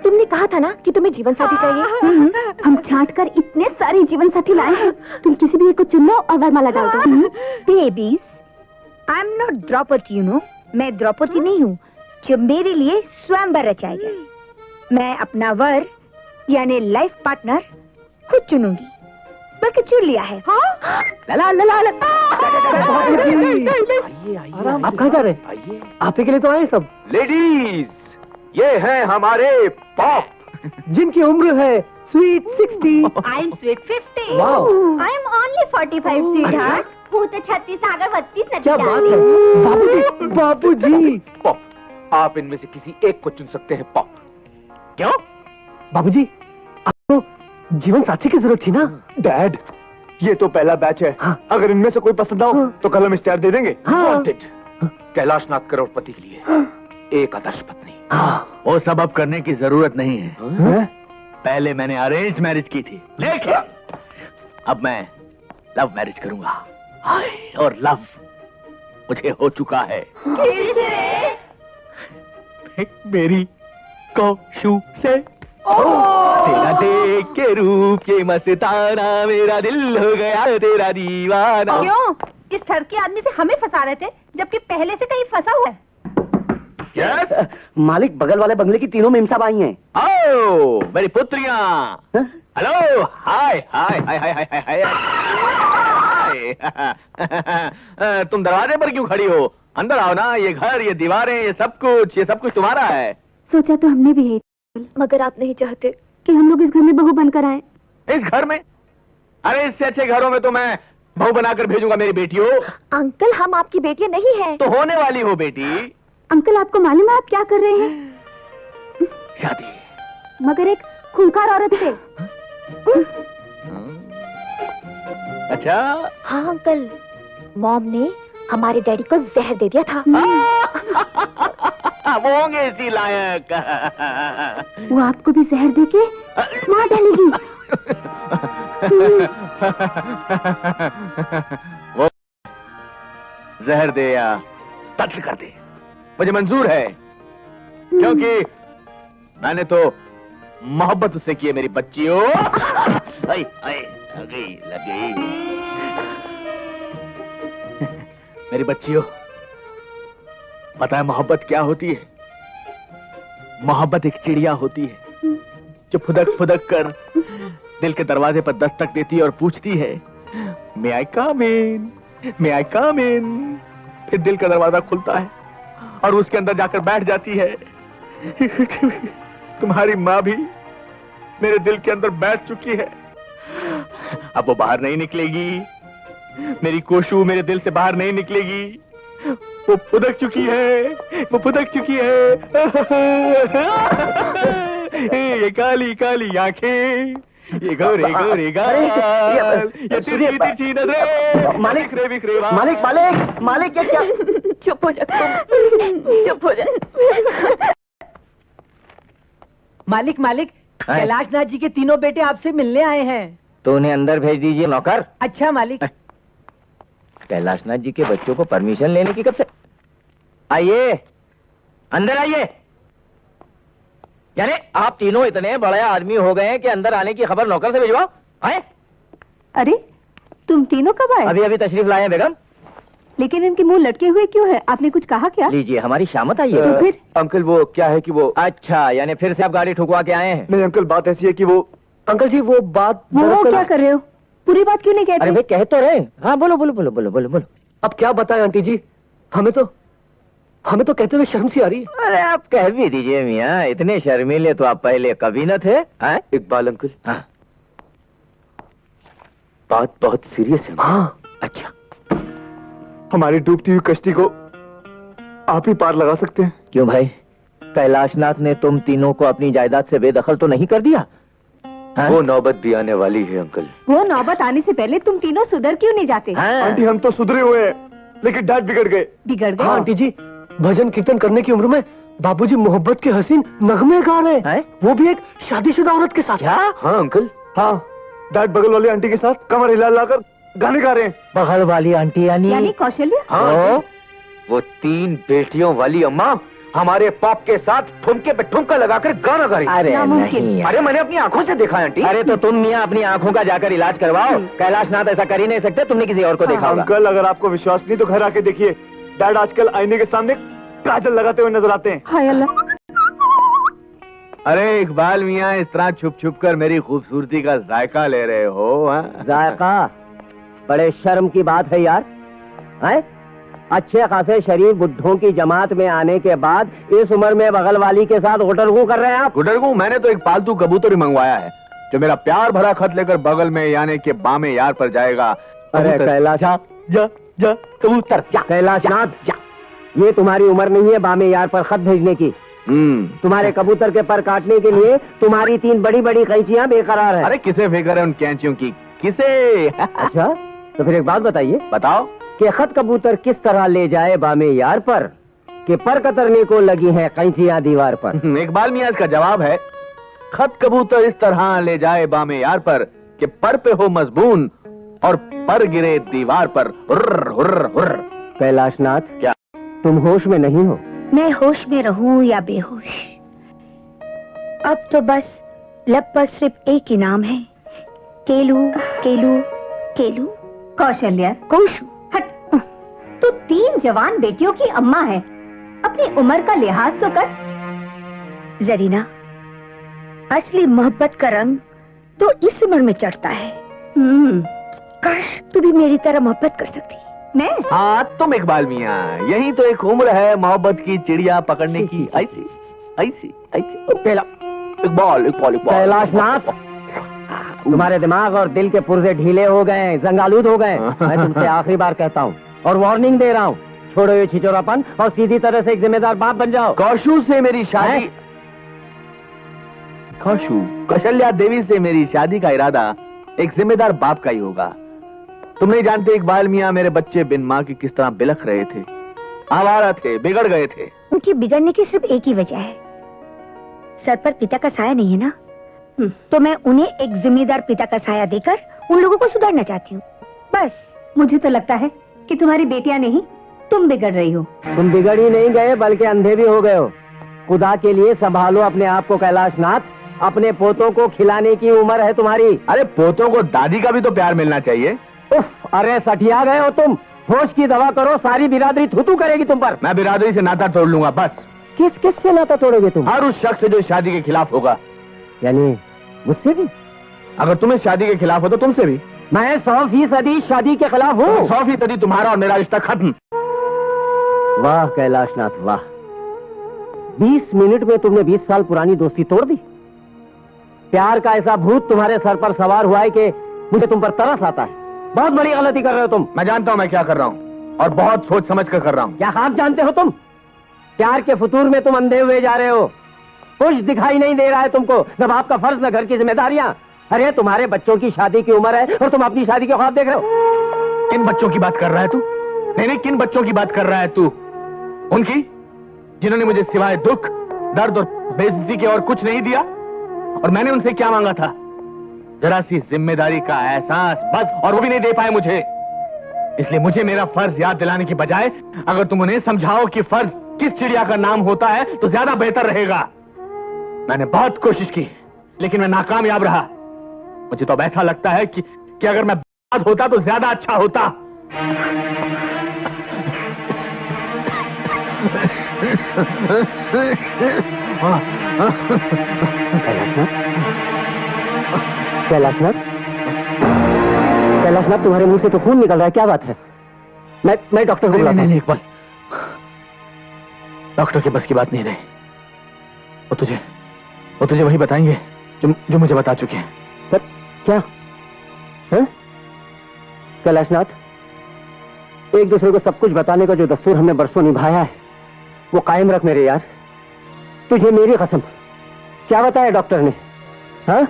तुमने कहा था ना कि तुम्हें जीवन साथी चाहिए। हम छांट कर इतने सारे जीवन साथी लाए हैं, तुम किसी भी एक को चुन लो और वरमाला डाल दो। Babies, I am not Draupadi, you know. मैं द्रौपदी नहीं हूँ जो मेरे लिए स्वयंवर रचाया जाए। मैं अपना वर यानी लाइफ पार्टनर खुद चुनूंगी, बल्कि चुन लिया है। लला लला लला। आप कहाँ जा रहे हैं? आइए। आप ही के लिए तो आए सब। लेडीज, ये हैं हमारे पॉप, जिनकी उम्र है sweet 60। I am sweet 50। Wow. I am only 45 sweetheart. वो तो 36 आगर 32 क्या बात है बाबूजी, बाबूजी। पॉप, आप इनमें से किसी एक को चुन सकते हैं। पॉप, क्यों? बाबूजी, आपको जीवन साथी की जरूरत थी ना? डैड, ये तो पहला बैच है। हाँ। अगर इनमें से कोई पसंद आओ तो कल हम इश्तेहार दे देंगे। वांटेड, कैलाशनाथ करोड़पति के लिए एक आदर्श पत्नी। वो सब अब करने की जरूरत नहीं है। पहले मैंने अरेंज मैरिज की थी, लेकिन अब मैं लव मैरिज करूंगा। हाय, और लव मुझे हो चुका है। मेरी कौशु से तेरा देख के रूप ये मस्ताना, मेरा दिल हो गया तेरा दीवाना। क्यों? इस सड़के आदमी से हमें फंसा रहे थे, जबकि पहले से कहीं फंसा हुआ है। यस, मालिक, बगल वाले बंगले की तीनों मेम साहब आई हैं। आओ मेरी पुत्रियां। हेलो, हाय हाय हाय हाय हाय हाय हाय। तुम दरवाजे पर क्यों खड़ी हो? अंदर आओ ना। ये घर, ये दीवारें, ये सब कुछ तुम्हारा है। सोचा तो हमने भी है, मगर आप नहीं चाहते कि हम लोग इस घर में बहू बनकर आए। इस घर में? अरे इससे अच्छे घरों में तो मैं बहू बनाकर भेजूंगा मेरी बेटियों। अंकल, हम आपकी बेटियां नहीं हैं। तो होने वाली हो बेटी। अंकल, आपको मालूम है आप क्या कर रहे हैं? शादी, मगर एक खूंखार औरत से। अच्छा। हाँ अंकल, मॉम ने हमारे डैडी को जहर दे दिया था। वो होंगे इसी लायक। वो आपको भी जहर देके मार डालेगी। वो जहर दे या कत्ल कर दे, मुझे मंजूर है, क्योंकि मैंने तो मोहब्बत उससे की है मेरी बच्चियों। लग गई। मेरी बच्चियों, पता है मोहब्बत क्या होती है? मोहब्बत एक चिड़िया होती है जो फुदक फुदक कर दिल के दरवाजे पर दस्तक देती है और पूछती है, मे आई कम इन, मे आई कम इन। फिर दिल का दरवाजा खुलता है और उसके अंदर जाकर बैठ जाती है। तुम्हारी माँ भी मेरे दिल के अंदर बैठ चुकी है, अब वो बाहर नहीं निकलेगी। मेरी कोशु मेरे दिल से बाहर नहीं निकलेगी। वो फुदक चुकी है, वो फुदक चुकी है। ये काली काली आंखें, ये गोरे गोरे गाल, ये तिरछी तिरछी नजरें। मालिक बिखरे बिखरे बाल। मालिक मालिक मालिक ये क्या? चुप हो जा तुम, चुप हो जा। मालिक मालिक, कैलाशनाथ जी के तीनों बेटे आपसे मिलने आए हैं। तो उन्हें अंदर भेज दीजिए नौकर। अच्छा मालिक। कैलाशनाथ जी के बच्चों को परमिशन लेने की कब से? आइए, अंदर आइए। यानी आप तीनों इतने बड़े आदमी हो गए हैं कि अंदर आने की खबर नौकर से भिजवाओ? आए? अरे तुम तीनों कब आए? अभी अभी तशरीफ लाए हैं बेगम। लेकिन इनके मुंह लटके हुए क्यों है? आपने कुछ कहा क्या? लीजिए, हमारी शामत आई है। तो फिर? अंकल वो क्या है कि वो। अच्छा, यानी फिर से आप गाड़ी ठुकवा के आए हैं? नहीं अंकल, बात ऐसी है कि वो। अंकल जी वो बात वो क्या कर रहे हो? पूरी बात क्यों नहीं कहते? अरे भाई कह तो रहे। हाँ बोलो बोलो बोलो बोलो बोलो बोलो। अब क्या बताएं आंटी जी, हमें तो कहते हुए शर्म सी आ रही है। अरे आप कह भी दीजिए मियाँ, इतने शर्मीले तो आप पहले कभी न थे। इकबाल अंकल, हाँ। बात बहुत सीरियस है। हाँ अच्छा, हमारी डूबती हुई कश्ती को आप ही पार लगा सकते हैं। क्यों भाई, कैलाशनाथ ने तुम तीनों को अपनी जायदाद से बेदखल तो नहीं कर दिया? वो नौबत भी आने वाली है अंकल। वो नौबत आने से पहले तुम तीनों सुधर क्यों नहीं जाते? आंटी हम तो सुधरे हुए हैं, लेकिन डैड बिगड़ गए। बिगड़ गए? हाँ आंटी जी, भजन कीर्तन करने की उम्र में बाबूजी मोहब्बत के हसीन नगमे गा रहे हैं, वो भी एक शादीशुदा औरत के साथ। क्या? हाँ अंकल, हाँ डैड बगल वाली आंटी के साथ कमर हिला लाकर गाने गा रहे हैं। बगल वाली आंटी यानी कौशल्या? हाँ वो 3 बेटियों वाली अम्मा हमारे पॉप के साथ ठुमके पे ठुमका लगाकर गाना गा रही। अरे नहीं, अरे मैंने अपनी आंखों से देखा है आंटी। अरे तो तुम मियाँ अपनी आंखों का जाकर इलाज करवाओ। कैलाशनाथ ऐसा कर ही नहीं सकते, तुमने किसी और को देखा होगा। अंकल अगर आपको विश्वास नहीं तो घर आके देखिए, डैड आजकल आईने के सामने काजल लगाते हुए नजर आते हैं। हाय अल्लाह। अरे इकबाल मियाँ, इस तरह छुप छुप कर मेरी खूबसूरती का जायका ले रहे हो? जायका? बड़े शर्म की बात है यार। हैं? अच्छे खासे शरीफ बुड्ढों की जमात में आने के बाद इस उम्र में बगल वाली के साथ गुटरगू कर रहे हैं आप? गुटरगू? मैंने तो एक पालतू कबूतर ही मंगवाया है जो मेरा प्यार भरा खत लेकर बगल में यानी के बामे यार पर जाएगा। अरे कैलाश, जा कबूतर जा। कैलाशनाथ, ये तुम्हारी उम्र नहीं है बामे यार पर खत भेजने की। तुम्हारे कबूतर के पर काटने के लिए तुम्हारी 3 बड़ी बड़ी कैंचियां बेकरार है। अरे किसे फिक्र है उन कैंचियों की, किसे? अच्छा तो फिर एक बात बताइए। बताओ कि खत कबूतर किस तरह ले जाए बामे यार पर कि पर कतरने को लगी है कैंचियां दीवार पर? इकबाल मियाँ इसका जवाब है, खत कबूतर इस तरह ले जाए बामे यार पर कि पर पे हो मजबून और पर गिरे दीवार पर। हुर्र हुर्र हुर्र। कैलाशनाथ, क्या तुम होश में नहीं हो? मैं होश में रहूं या बेहोश, अब तो बस लब पर सिर्फ एक ही नाम है, केलू केलू केलू। कौशल्या, कोशू। हट। तू 3 जवान बेटियों की अम्मा है, अपनी उम्र का लिहाज तो कर। जरीना, असली मोहब्बत का रंग तो इस उम्र में चढ़ता है। काश तू भी मेरी तरह मोहब्बत कर सकती। मैं? हाँ तुम इकबाल मियाँ, यही तो एक उम्र है मोहब्बत की चिड़िया पकड़ने की। ऐसी ऐसी ऐसी। इकबाल इकबाल इकबाल। कैलाशनाथ, तुम्हारे दिमाग और दिल के पुर्जे ढीले हो गए, जंगालूद हो गए। मैं तुमसे आखिरी बार कहता हूँ और वार्निंग दे रहा हूँ, छोड़ो ये छिचोरापन और सीधी तरह से एक जिम्मेदार बाप बन जाओ। कौशू से मेरी शादी, कौशू कौशल्या देवी से मेरी शादी का इरादा एक जिम्मेदार बाप का ही होगा। तुम नहीं जानते इकबाल मियाँ, मेरे बच्चे बिन माँ की किस तरह बिलख रहे थे, आवारा थे, बिगड़ गए थे। उनकी बिगड़ने की सिर्फ एक ही वजह है, सर पर पिता का साया नहीं है ना। तो मैं उन्हें एक जिम्मेदार पिता का साया देकर उन लोगों को सुधारना चाहती हूँ, बस। मुझे तो लगता है कि तुम्हारी बेटियां नहीं, तुम बिगड़ रही हो। तुम बिगड़ ही नहीं गए बल्कि अंधे भी हो गए हो। खुदा के लिए संभालो अपने आप को कैलाशनाथ, अपने पोतों को खिलाने की उम्र है तुम्हारी। अरे पोतों को दादी का भी तो प्यार मिलना चाहिए। उफ, अरे सठिया गए हो तुम। होश की दवा करो, सारी बिरादरी थूथू करेगी तुम पर। मैं बिरादरी से नाता तोड़ लूंगा बस। किस किस से नाता तोड़ोगे तुम? हर उस शख्स से जो शादी के खिलाफ होगा। यानी मुझसे भी? अगर तुम इस शादी के खिलाफ हो तो तुमसे भी। मैं 100% शादी के खिलाफ हूँ। 100% तुम्हारा और मेरा रिश्ता खत्म। वाह कैलाशनाथ वाह, 20 मिनट में तुमने 20 साल पुरानी दोस्ती तोड़ दी। प्यार का ऐसा भूत तुम्हारे सर पर सवार हुआ है कि मुझे तुम पर तरस आता है। बहुत बड़ी गलती कर रहे हो तुम। मैं जानता हूं मैं क्या कर रहा हूं। और बहुत सोच समझ कर रहा हूं। क्या ख्वाब जानते हो तुम? प्यार के फतूर में तुम अंधे हुए जा रहे हो। कुछ दिखाई नहीं दे रहा है तुमको, न बाप का फर्ज न घर की जिम्मेदारियां। अरे तुम्हारे बच्चों की शादी की उम्र है और तुम अपनी शादी के ख्वाब देख रहे हो। किन बच्चों की बात कर रहा है तू? नहीं, किन बच्चों की बात कर रहा है तू? उनकी जिन्होंने मुझे सिवाय दुख, दर्द और बेइज्जती के और कुछ नहीं दिया। और मैंने उनसे क्या मांगा था? जरा सी जिम्मेदारी का एहसास, बस। और वो भी नहीं दे पाए मुझे। इसलिए मुझे मेरा फर्ज याद दिलाने की बजाय अगर तुम उन्हें समझाओ कि फर्ज किस चिड़िया का नाम होता है तो ज्यादा बेहतर रहेगा। मैंने बहुत कोशिश की लेकिन मैं नाकामयाब रहा। मुझे तो अब ऐसा लगता है कि अगर मैं बर्बाद होता तो ज्यादा अच्छा होता। कैलाशनाथ, तुम्हारे मुंह से तो खून निकल रहा है, क्या बात है? मैं डॉक्टर को बुलाता हूं। इकबाल, डॉक्टर के बस की बात नहीं रही। वो तुझे वही बताएंगे जो मुझे बता चुके हैं। पर क्या है? कैलाशनाथ, एक दूसरे को सब कुछ बताने का जो दस्तूर हमने बरसों निभाया है वो कायम रख मेरे यार। तुझे मेरी कसम। क्या बताया डॉक्टर ने? हाँ?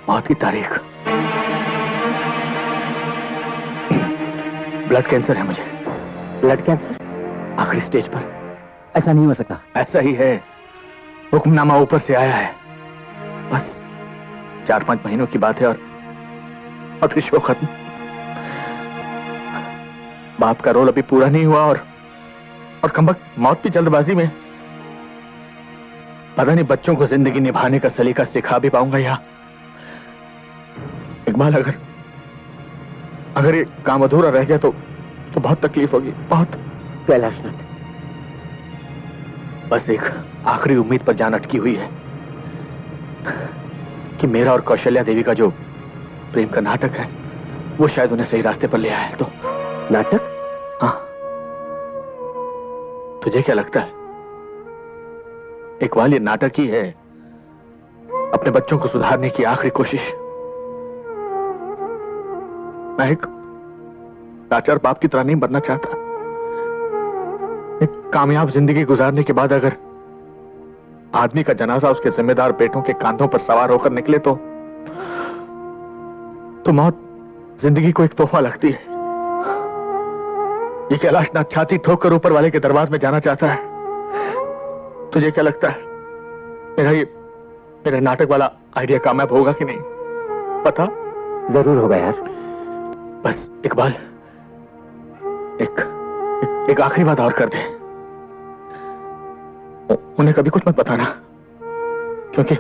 मौत की तारीख। ब्लड कैंसर है मुझे। Blood cancer? आखिरी स्टेज पर। ऐसा नहीं हो सकता। ऐसा ही है। हुक्मनामा ऊपर से आया है। बस 4-5 महीनों की बात है और फिर शो खत्म। बाप का रोल अभी पूरा नहीं हुआ और कमबख्त मौत की जल्दबाजी में। पता नहीं बच्चों को जिंदगी निभाने का सलीका सिखा भी पाऊंगा या। इकबाल, अगर ये काम अधूरा रह गया तो बहुत तकलीफ होगी, बहुत। कैलाशनाथ, बस एक आखिरी उम्मीद पर जान अटकी हुई है कि मेरा और कौशल्या देवी का जो प्रेम का नाटक है वो शायद उन्हें सही रास्ते पर ले आया है। तो नाटक? हाँ। तुझे क्या लगता है? इकबाल, ये नाटक ही है। अपने बच्चों को सुधारने की आखिरी कोशिश। मैं एक लाचार बाप की तरह नहीं बनना चाहता। एक कामयाब जिंदगी गुजारने के बाद अगर आदमी का जनाजा उसके जिम्मेदार बेटों के कांधों पर सवार होकर निकले तो मौत जिंदगी को एक तोहफा लगती है। ये कैलाशनाथ छाती ठोक कर ऊपर वाले के दरबार में जाना चाहता है। तुझे क्या लगता है मेरा नाटक वाला आइडिया कामयाब होगा कि नहीं? पता? जरूर होगा यार। बस इकबाल, एक आखिरी बात और कर दे। उन्हें कभी कुछ मत बताना, क्योंकि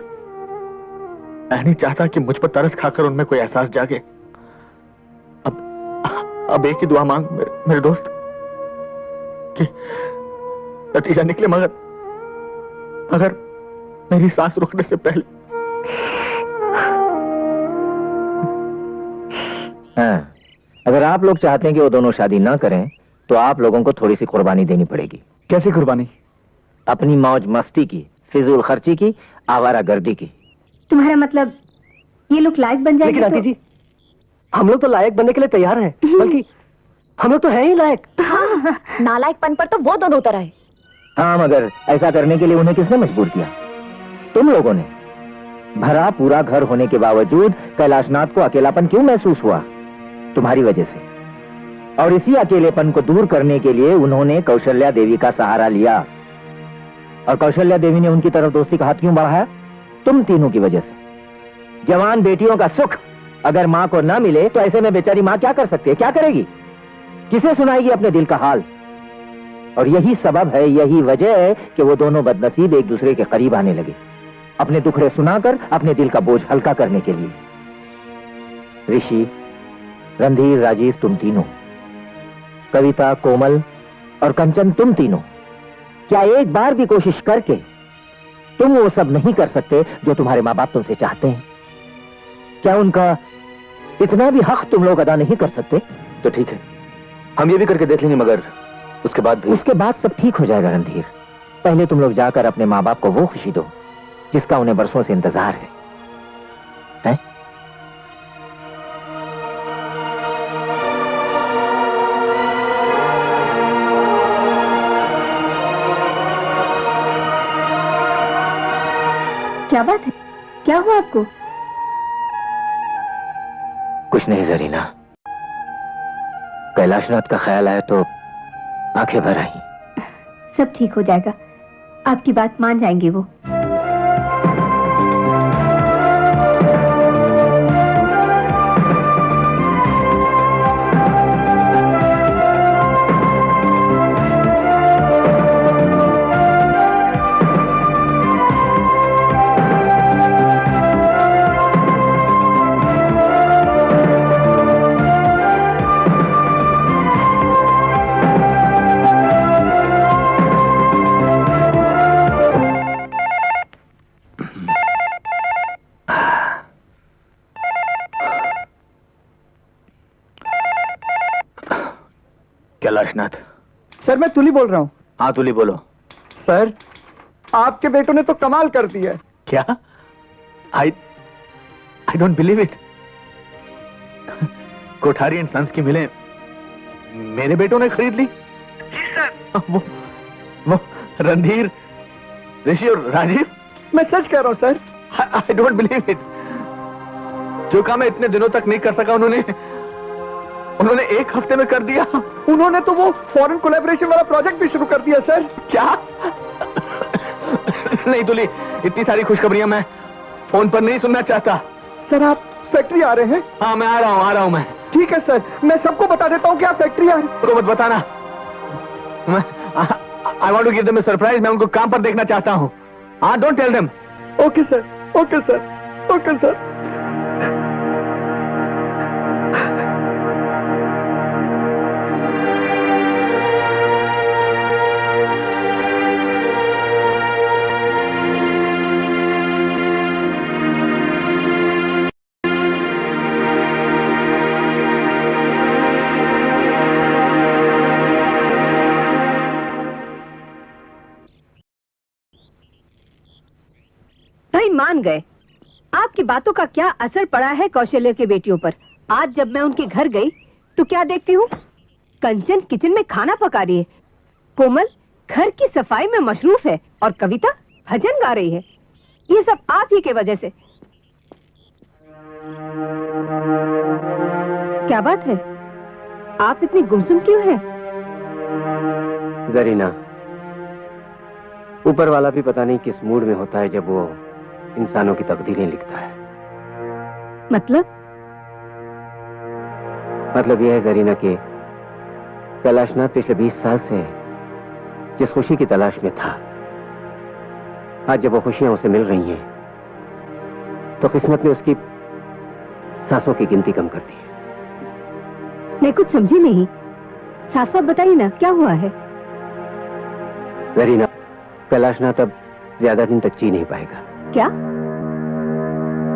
मैं नहीं चाहता कि मुझ पर तरस खाकर उनमें कोई एहसास जागे। अब एक ही दुआ मांग मेरे दोस्त कि नतीजा निकले मगर मेरी सांस रुकने से पहले। हाँ, अगर आप लोग चाहते हैं कि वो दोनों शादी ना करें तो आप लोगों को थोड़ी सी कुर्बानी देनी पड़ेगी। कैसी कुर्बानी? अपनी मौज मस्ती की, फिजूल खर्ची की, आवारागर्दी की। तुम्हारा मतलब ये लोग लायक बन जाएंगे? लेकिन आंटी जी, हम लोग तो लायक बनने के लिए तैयार हैं, बल्कि हम लोग तो हैं ही लायक। हाँ, नालायकपन पर तो वो दोनों उतर आए। हाँ, मगर ऐसा करने के लिए उन्हें किसने मजबूर किया? तुम लोगों ने। भरा पूरा घर होने के बावजूद कैलाशनाथ को अकेलापन क्यों महसूस हुआ? तुम्हारी वजह से। और इसी अकेलेपन को दूर करने के लिए उन्होंने कौशल्या देवी का सहारा लिया। और कौशल्या देवी ने उनकी तरफ दोस्ती का हाथ क्यों बढ़ाया? तुम तीनों की वजह से। जवान बेटियों का सुख अगर मां को ना मिले तो ऐसे में बेचारी मां क्या कर सकती है? क्या करेगी? किसे सुनाएगी अपने दिल का हाल? और यही सबब है, यही वजह है कि वो दोनों बदनसीब एक दूसरे के करीब आने लगे, अपने दुखड़े सुनाकर अपने दिल का बोझ हल्का करने के लिए। ऋषि, रणधीर, राजीव, तुम तीनों, कविता, कोमल और कंचन, तुम तीनों, क्या एक बार भी कोशिश करके तुम वो सब नहीं कर सकते जो तुम्हारे माँ बाप तुमसे चाहते हैं? क्या उनका इतना भी हक तुम लोग अदा नहीं कर सकते? तो ठीक है, हम ये भी करके देख लेंगे, मगर उसके बाद सब ठीक हो जाएगा रणधीर। पहले तुम लोग जाकर अपने माँ बाप को वो खुशी दो जिसका उन्हें बरसों से इंतजार है? क्या बात है? क्या हुआ आपको? कुछ नहीं जरीना, कैलाशनाथ का ख्याल आया तो आंखें भर आई। सब ठीक हो जाएगा, आपकी बात मान जाएंगे वो। कैलाशनाथ। सर मैं तुली बोल रहा हूँ। हाँ तुली बोलो। सर आपके बेटों ने तो कमाल कर दिया है। क्या? I don't believe it. Kothari and sons की मिलें मेरे बेटों ने खरीद ली? जी सर। वो रणधीर, ऋषि और राजीव। मैं सच कह रहा हूँ sir. I don't believe it. जो काम मैं इतने दिनों तक नहीं कर सका उन्होंने एक हफ्ते में कर दिया। उन्होंने तो वो फॉरेन कोलैबोरेशन वाला प्रोजेक्ट भी शुरू कर दिया सर। क्या? नहीं तुली, इतनी सारी खुशखबरियां मैं फोन पर नहीं सुनना चाहता। सर आप फैक्ट्री आ रहे हैं? हाँ मैं आ रहा हूँ मैं। ठीक है सर, मैं सबको बता देता हूँ कि आप फैक्ट्री आ रहे हैं। तो मत बताना। I want to give them a surprise. मैं उनको काम पर देखना चाहता हूँ। हाँ don't tell them. Okay sir, okay sir, okay sir. भाई मान गए। आपकी बातों का क्या असर पड़ा है कौशल्य के बेटियों पर। आज जब मैं उनके घर गई तो क्या देखती हूँ, कंचन किचन में खाना पका रही है, कोमल घर की सफाई में मशरूफ है और कविता भजन गा रही है। ये सब आप ही के वजह से। क्या बात है, आप इतनी गुमसुम क्यों हैं? जरीना, ऊपर वाला भी पता नहीं किस मूड में होता है जब वो इंसानों की तकदीरें लिखता है। मतलब यह है जरीना कि कैलाशनाथ पिछले 20 साल से जिस खुशी की तलाश में था, आज जब वो खुशियां उसे मिल रही हैं तो किस्मत ने उसकी सांसों की गिनती कम कर दी है। मैं कुछ समझी नहीं, साफ साफ बताइए ना क्या हुआ है। जरीना, कैलाशनाथ अब ज्यादा दिन तक जी नहीं पाएगा। क्या?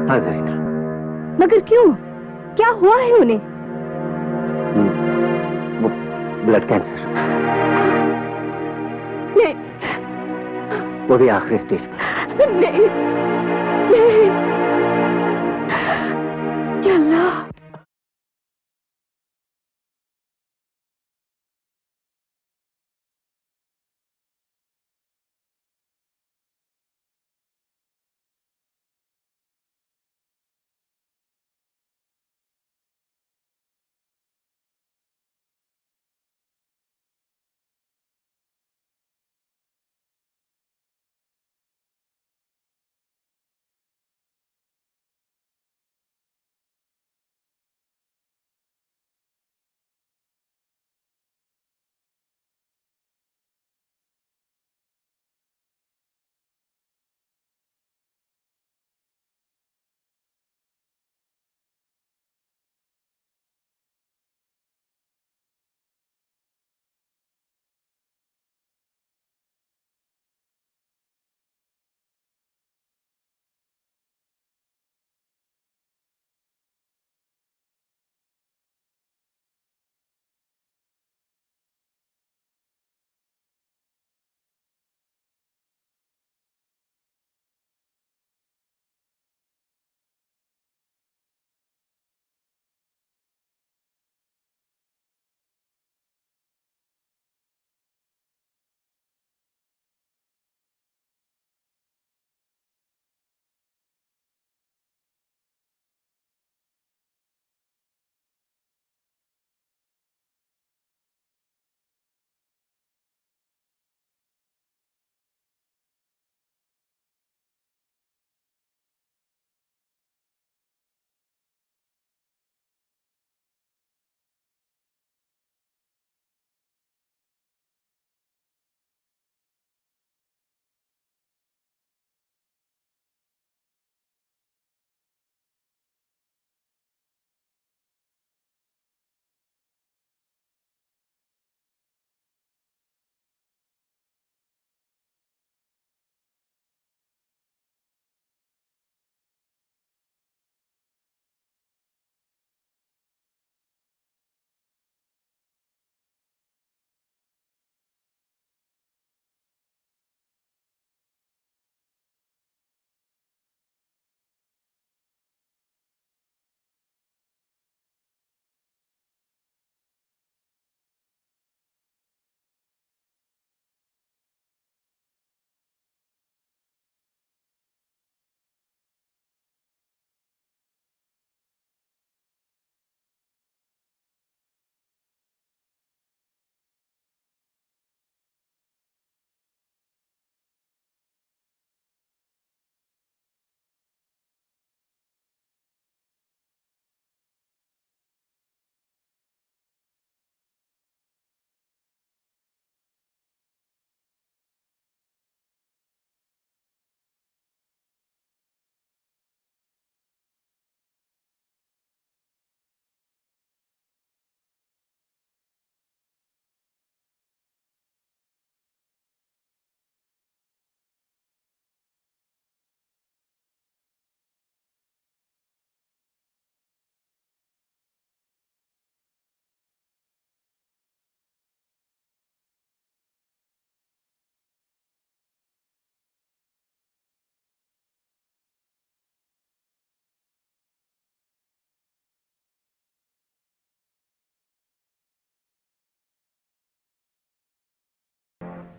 हाँ जरीना। मगर क्यों, क्या हुआ है उन्हें? वो ब्लड कैंसर। नहीं, वो भी आखिरी स्टेज पर। नहीं, नहीं। क्या अल्लाह।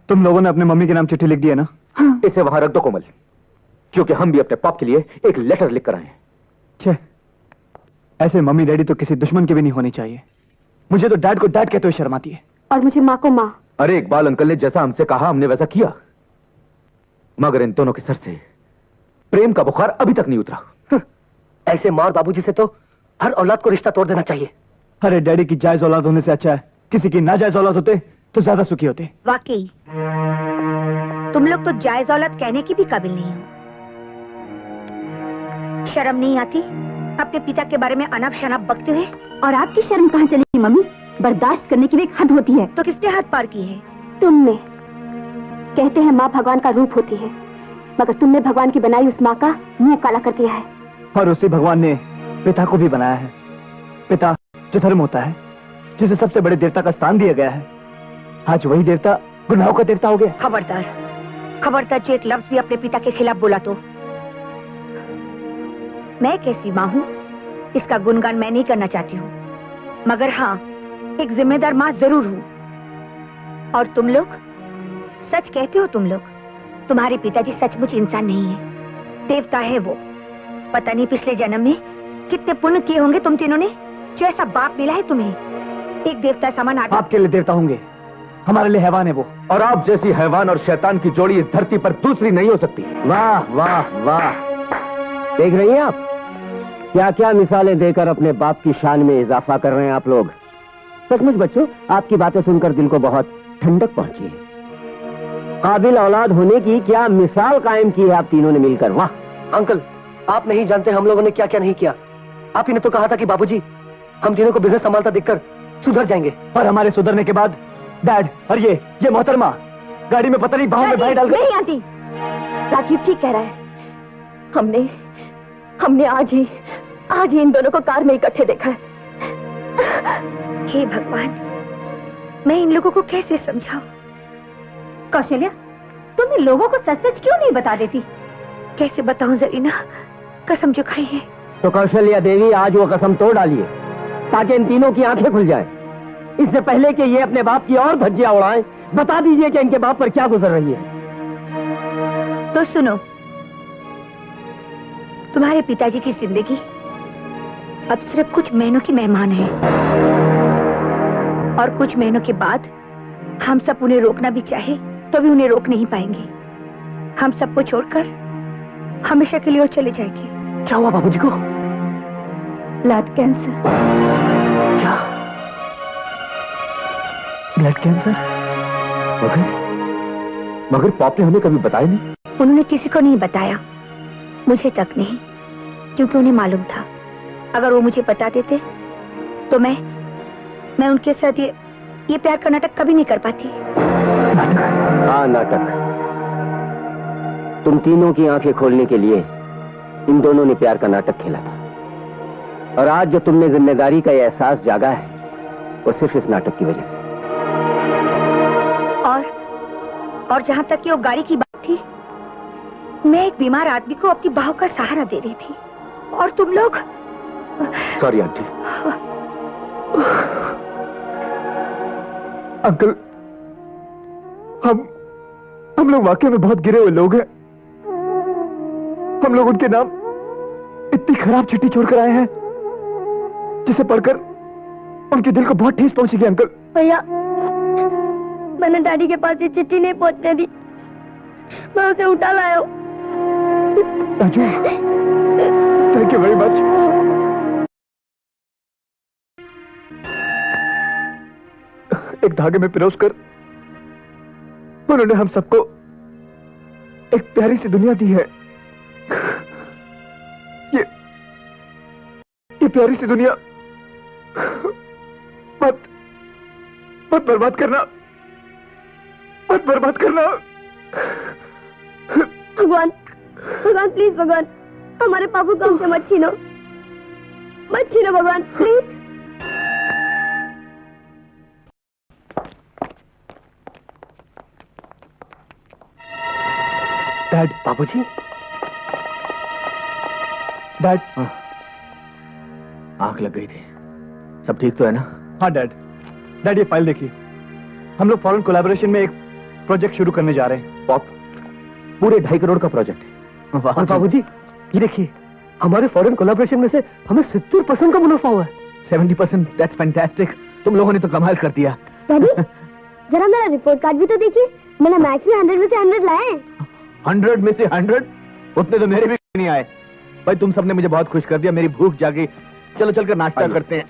तुम लोगों ने अपने मम्मी के नाम चिट्ठी लिख दी है ना? हाँ। इसे वहां रख दो कोमल, क्योंकि हम भी अपने पाप के लिए एक लेटर लिख कर आए हैं। छे, ऐसे मम्मी डैडी तो किसी दुश्मन के भी नहीं होने चाहिए। मुझे तो डैड को डैड कहते हुए शर्म आती है। और मुझे माँ को माँ। अरे इकबाल अंकल ने जैसा हमसे कहा हमने वैसा किया, मगर इन दोनों के सर से प्रेम का बुखार अभी तक नहीं उतरा। ऐसे माँ और बाबूजी से तो हर औलाद को रिश्ता तोड़ देना चाहिए। अरे डैडी की जायज औलाद होने से अच्छा है किसी की नाजायज औलाद होते तो ज्यादा सुखी होते। वाकई तुम लोग तो जायज औलाद कहने की भी काबिल नहीं हो। शर्म नहीं आती अपने पिता के बारे में अनाप शनाप बकते हुए? और आपकी शर्म कहाँ चली मम्मी? बर्दाश्त करने की भी एक हद होती है। तो किसने हद पार की है? तुमने। कहते हैं माँ भगवान का रूप होती है, मगर तुमने भगवान की बनाई उस माँ का मुंह काला कर दिया है। और उसी भगवान ने पिता को भी बनाया है। पिता जो धर्म होता है, जिसे सबसे बड़े देवता का स्थान दिया गया है, आज वही देवता गुनाहों का देवता हो गया। खबरदार, खबरदार जो एक लफ्ज भी अपने पिता के खिलाफ बोला तो। मैं कैसी माँ हूँ इसका गुणगान मैं नहीं करना चाहती हूँ, मगर हाँ एक जिम्मेदार माँ जरूर हूँ। और तुम लोग सच कहते हो, तुम लोग, तुम्हारे पिताजी सचमुच इंसान नहीं है, देवता है वो। पता नहीं पिछले जन्म में कितने पुण्य किए होंगे तुम तीनों ने, जो ऐसा बाप मिला है तुम्हें। एक देवता समान आदमी। आपके लिए देवता होंगे, हमारे लिए हैवान है वो। और आप जैसी हैवान और शैतान की जोड़ी इस धरती पर दूसरी नहीं हो सकती। वाह वाह वाह, देख रही हैं आप क्या क्या मिसालें देकर अपने बाप की शान में इजाफा कर रहे हैं आप लोग। सचमुच बच्चों, आपकी बातें सुनकर दिल को बहुत ठंडक पहुंची है। काबिल औलाद होने की क्या मिसाल कायम की है आप तीनों ने मिलकर। वाह अंकल, आप नहीं जानते हम लोगों ने क्या क्या नहीं किया। आप ही ने तो कहा था कि बाबूजी हम तीनों को बिजनेस संभालता देखकर सुधर जाएंगे। और हमारे सुधरने के बाद डैड और ये मोहतरमा गाड़ी में पता नहीं भाव में भाई डाल गए। नहीं आंटी, राजीव ठीक कह रहा है। हमने आज ही इन दोनों को कार में इकट्ठे देखा है। हे भगवान, मैं इन लोगों को कैसे समझाऊं? कौशल्या, तुम इन लोगों को सच सच क्यों नहीं बता देती? कैसे बताऊं जरीना, कसम जो खाई है। तो कौशल्या देवी आज वो कसम तोड़ डालिए ताकि इन तीनों की आंखें खुल जाएं। इससे पहले कि ये अपने बाप की और धज्जियां उड़ाएं, बता दीजिए कि इनके बाप पर क्या गुजर रही है। तो सुनो, तुम्हारे पिताजी की जिंदगी अब सिर्फ कुछ महीनों की मेहमान है, और कुछ महीनों के बाद हम सब उन्हें रोकना भी चाहे तो भी उन्हें रोक नहीं पाएंगे। हम सबको छोड़कर हमेशा के लिए वो चले जाएंगे। क्या हुआ बाबूजी को? Blood cancer. क्या? Blood cancer? मगर पाप ने हमें कभी बताया नहीं। उन्होंने किसी को नहीं बताया, मुझे तक नहीं, क्योंकि उन्हें मालूम था अगर वो मुझे बता देते तो मैं उनके साथ ये प्यार का नाटक कभी नहीं कर पाती। हाँ, नाटक। तुम तीनों की आंखें खोलने के लिए इन दोनों ने प्यार का नाटक खेला था, और आज जो तुमने जिम्मेदारी का यह एहसास जागा है वो सिर्फ इस नाटक की वजह से। और जहां तक कि वो गाड़ी की बात थी, मैं एक बीमार आदमी को अपनी बाहों का सहारा दे रही थी, और तुम लोग। Sorry aunty. अंकल, हम लोग वाकई में बहुत गिरे हुए लोग हैं। हम लोग उनके नाम इतनी खराब चिट्ठी छोड़कर आए हैं जिसे पढ़कर उनके दिल को बहुत ठेस पहुंचेगी। अंकल भैया, मैंने डैडी के पास ये चिट्ठी नहीं पहुंचने दी, मैं उसे उठा लाया हूं। Raju, thank you very much. एक धागे में पिरोसकर उन्होंने हम सबको एक प्यारी सी दुनिया दी है। ये प्यारी सी दुनिया मत बर्बाद करना, मत बर्बाद करना। भगवान, प्लीज भगवान, हमारे पापू को हमसे मत छीनो भगवान, प्लीज। डैड। बाबूजी? डैड। आंख लग गई थी, सब ठीक तो है ना? हाँ डैड। डैड, ये फाइल देखिए। हम लोग फॉरेन कोलैबोरेशन में एक प्रोजेक्ट शुरू करने जा रहे हैं। पॉप, पूरे 2.5 करोड़ का प्रोजेक्ट है। और बाबूजी, ये देखिए, हमारे फॉरेन कोलैबोरेशन में से हमें 70% का मुनाफा हुआ है। 70%, दैट्स फैंटास्टिक। तुम लोगों ने तो कमाल कर दिया। डैडी, जरा मेरा रिपोर्ट कार्ड भी तो देखिए, मैंने मैथ्स में 100 में से 100 लाए हैं। 100 में से 100? उतने तो मेरे भी नहीं आए। भाई तुम सबने मुझे बहुत खुश कर दिया, मेरी भूख जागी। चलो चलकर नाश्ता करते हैं।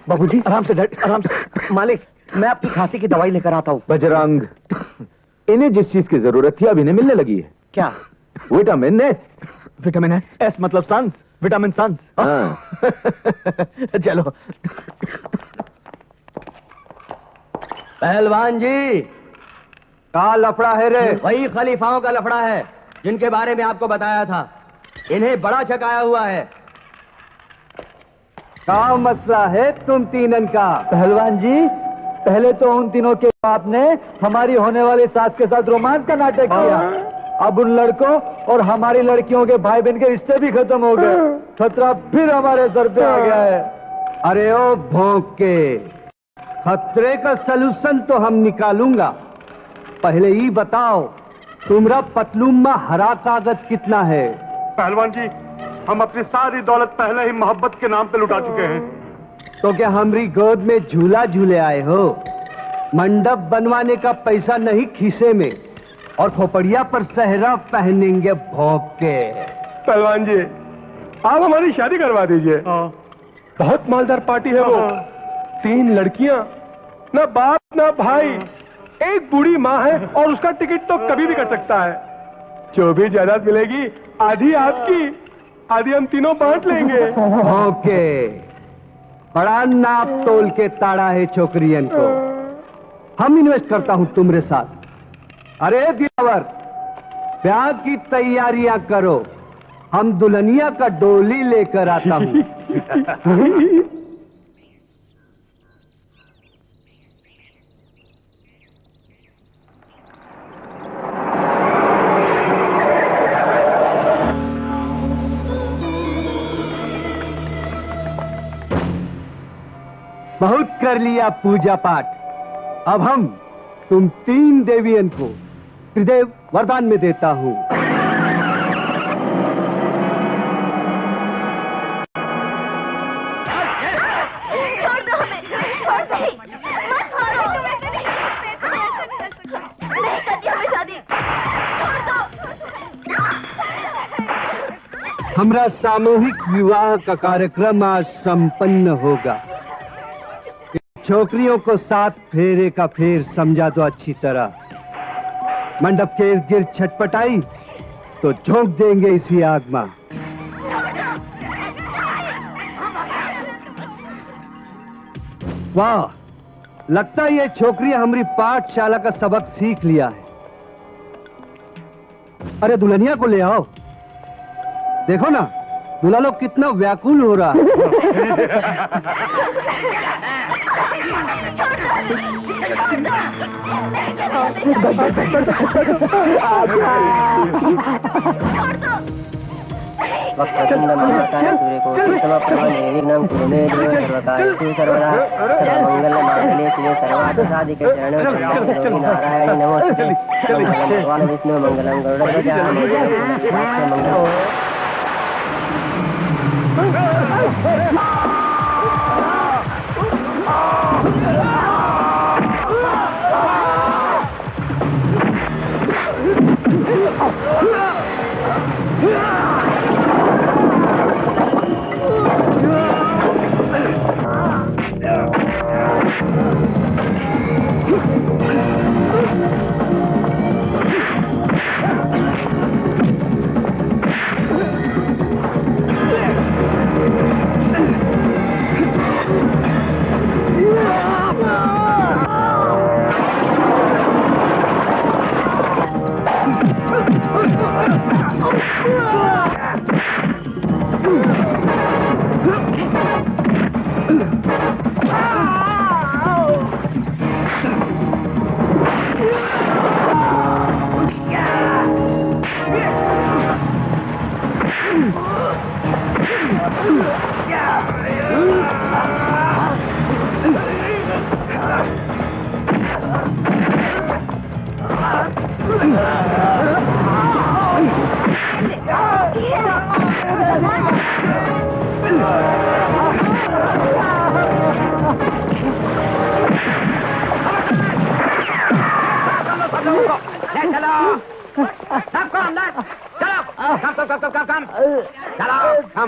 बाबूजी, आराम से डैड, आराम से। मालिक, मैं आपकी खांसी की दवाई लेकर आता हूँ। बजरंग, इन्हें जिस चीज की जरूरत थी अब इन्हें मिलने लगी है। क्या? Vitamin S. Vitamin S? S मतलब सन्स, विटामिन सन्स। चलो। पहलवान जी, का लफड़ा है रे? वही खलीफाओं का लफड़ा है जिनके बारे में आपको बताया था। इन्हें बड़ा चकाया हुआ है। क्या मसला है तुम तीनन का? पहलवान जी, पहले तो उन तीनों के बाप ने हमारी होने वाली सास के साथ रोमांस का नाटक किया। अब उन लड़कों और हमारी लड़कियों के भाई बहन के रिश्ते भी खत्म हो गए। खतरा फिर हमारे सर पे आ गया है। अरे ओ भौंक के, खतरे का सलूशन तो हम निकालूंगा। पहले ही बताओ, तुम्हारा पतलूम में हरा कागज कितना है? पहलवान जी, हम अपनी सारी दौलत पहले ही मोहब्बत के नाम पे लुटा चुके हैं। तो क्या हमारी गोद में झूला झूले आए हो? मंडप बनवाने का पैसा नहीं खीसे में, और खोपड़िया पर सहरा पहनेंगे भौंक के। पहलवान जी, आप हमारी शादी करवा दीजिए। बहुत मालदार पार्टी है वो। 3 लड़कियां, ना बाप ना भाई, एक बूढ़ी माँ है, और उसका टिकट तो कभी भी कर सकता है। जो भी जायदाद मिलेगी, आधी आपकी, आधी हम तीनों बांट लेंगे। ओके, बड़ा नाप तोल के ताड़ा है छोकरियन को। हम इन्वेस्ट करता हूं तुम्हारे साथ। अरे दिलावर, ब्याह की तैयारियां करो, हम दुल्हनिया का डोली लेकर आता हूं। बहुत कर लिया पूजा पाठ। अब हम तुम 3 देवियन को त्रिदेव वरदान में देता हूं। छोड़ दो हमें, छोड़ दो, मत मारो। नहीं करती हमें शादी, छोड़ दो। हमारा सामूहिक विवाह का कार्यक्रम आज संपन्न होगा। छोकरियों को 7 फेरे का फेर समझा दो अच्छी तरह। मंडप के इर्द गिर्द छटपटाई तो झोंक देंगे इसी आग में। वाह, लगता है ये छोकरियां हमारी पाठशाला का सबक सीख लिया है। अरे दुल्हनिया को ले आओ, देखो ना दूल्हा लोग कितना व्याकुल हो रहा विष्णु मंगलम गरुड़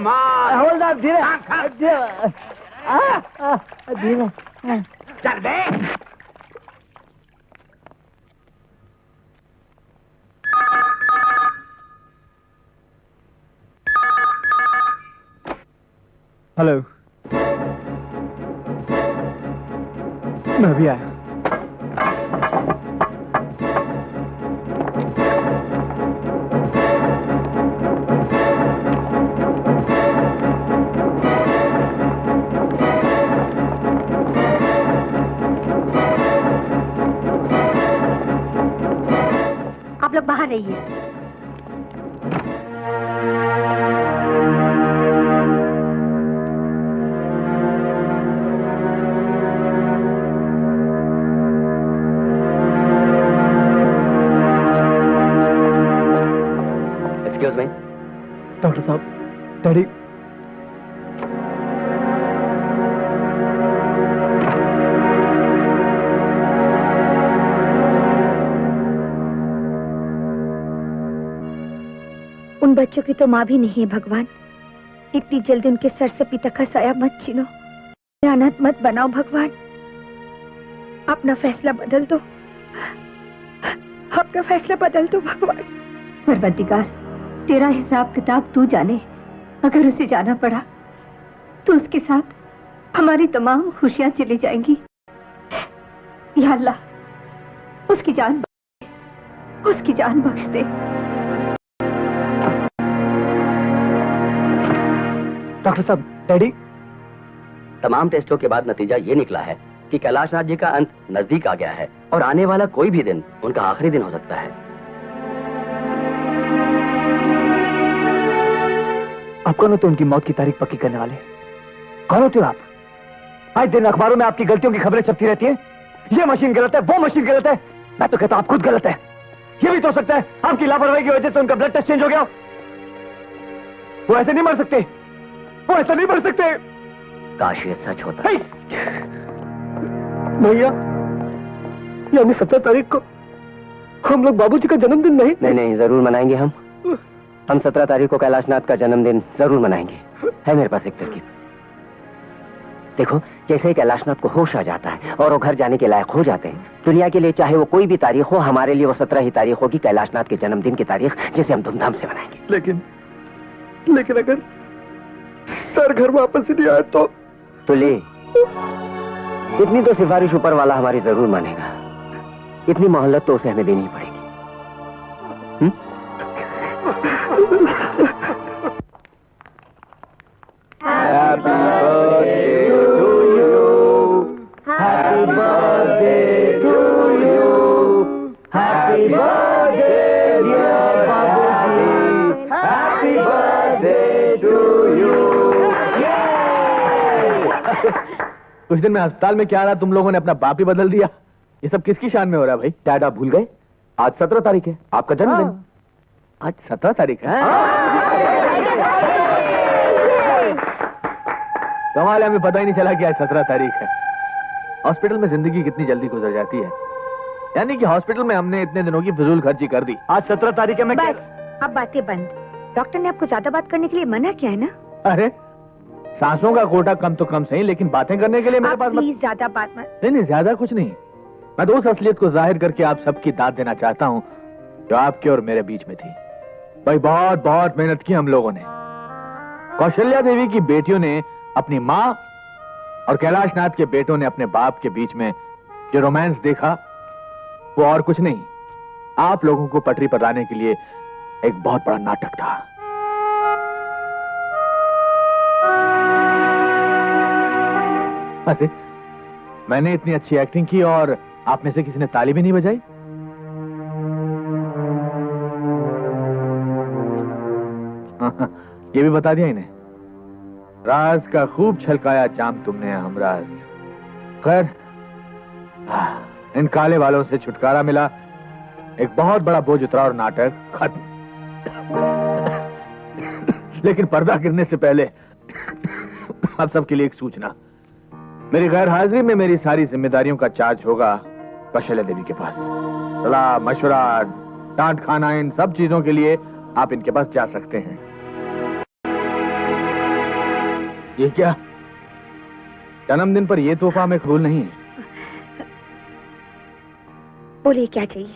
हवलदार धीरे धीरे चल बे। हेलो, मैं अभी आया। आप लोग बाहर रहिए। Excuse me. डॉक्टर साहब, डैडी उन बच्चों की तो माँ भी नहीं है भगवान। इतनी जल्दी उनके सर से पिता का साया मत छीनो, अनाथ मत बनाओ भगवान। अपना फैसला बदल दो, अपना फैसला बदल दो भगवान। परवरदिगार, तेरा हिसाब किताब तू जाने। अगर उसे जाना पड़ा तो उसके साथ हमारी तमाम खुशियां चली जाएंगी। या अल्लाह, उसकी जान बख्श दे। डॉक्टर साहब, डैडी। तमाम टेस्टों के बाद नतीजा ये निकला है कि कैलाशनाथ जी का अंत नजदीक आ गया है और आने वाला कोई भी दिन उनका आखिरी दिन हो सकता है। आप कौन होते उनकी मौत की तारीख पक्की करने वाले? कौन होते हो आप? आज दिन अखबारों में आपकी गलतियों की खबरें छपती रहती हैं। ये मशीन गलत है, वो मशीन गलत है। मैं तो कहता हूं आप खुद गलत है। ये भी तो हो सकता है आपकी लापरवाही की वजह से उनका ब्लड टेस्ट चेंज हो गया। वो ऐसे नहीं मर सकते, वो ऐसा नहीं मर सकते। काश ये सच होता। भैया, यानी 17 तारीख को हम लोग बाबूजी का जन्मदिन नहीं? नहीं, जरूर मनाएंगे हम 17 तारीख को कैलाशनाथ का जन्मदिन जरूर मनाएंगे। है मेरे पास एक तरकीब। देखो, जैसे ही कैलाशनाथ को होश आ जाता है और वो घर जाने के लायक हो जाते हैं, दुनिया के लिए चाहे वो कोई भी तारीख हो, हमारे लिए वो 17 ही तारीख होगी, कैलाशनाथ के जन्मदिन की तारीख, जिसे हम धूमधाम से मनाएंगे। लेकिन अगर सर घर वापस नहीं आया तो ले, इतनी तो सिफारिश ऊपर वाला हमारी जरूर मानेगा। इतनी मोहलत तो उसे हमें देनी ही पड़ेगी। Happy birthday to you. Happy birthday to you. Happy birthday dear Babuji. Happy birthday to you. कुछ दिन में अस्पताल में क्या रहा, तुम लोगों ने अपना बाप ही बदल दिया। ये सब किसकी शान में हो रहा है भाई? डैड, आप भूल गए आज 17 तारीख है, आपका जन्मदिन। आज 17 तारीख है। कमाल है, हमें पता ही नहीं चला कि आज 17 तारीख है। हॉस्पिटल में जिंदगी कितनी जल्दी गुजर जाती है। यानी कि हॉस्पिटल में हमने इतने दिनों की फिजूल खर्ची कर दी। आज 17 तारीख है। मैं बस, अब बातें बंद। डॉक्टर ने आपको ज्यादा बात करने के लिए मना किया है ना? अरे, सांसों का कोटा कम तो कम सही, लेकिन बातें करने के लिए मेरे पास प्लीज ज्यादा बात मत। नहीं, ज्यादा कुछ नहीं। मैं तो उस असलियत को जाहिर करके आप सबकी दाद देना चाहता हूँ जो आपके और मेरे बीच में थी। भाई, बहुत बहुत मेहनत की हम लोगों ने। कौशल्या देवी की बेटियों ने अपनी माँ और कैलाशनाथ के बेटों ने अपने बाप के बीच में जो रोमांस देखा, वो और कुछ नहीं, आप लोगों को पटरी पर लाने के लिए एक बहुत बड़ा नाटक था। अरे, मैंने इतनी अच्छी एक्टिंग की और आप में से किसी ने ताली भी नहीं बजाई? ये भी बता दिया इन्हें, राज का खूब छलकाया जाम तुमने हमराज। खैर, इन काले वालों से छुटकारा मिला, एक बहुत बड़ा बोझ उतरा और नाटक खत्म। लेकिन पर्दा गिरने से पहले आप सबके लिए एक सूचना। मेरी गैर हाजिरी में मेरी सारी जिम्मेदारियों का चार्ज होगा कौशल्या देवी के पास। सलाह, मशवरा, डांट खाना, इन सब चीजों के लिए आप इनके पास जा सकते हैं। ये क्या? जन्मदिन पर ये तोहफा हमें कबूल नहीं है। बोलिए क्या चाहिए?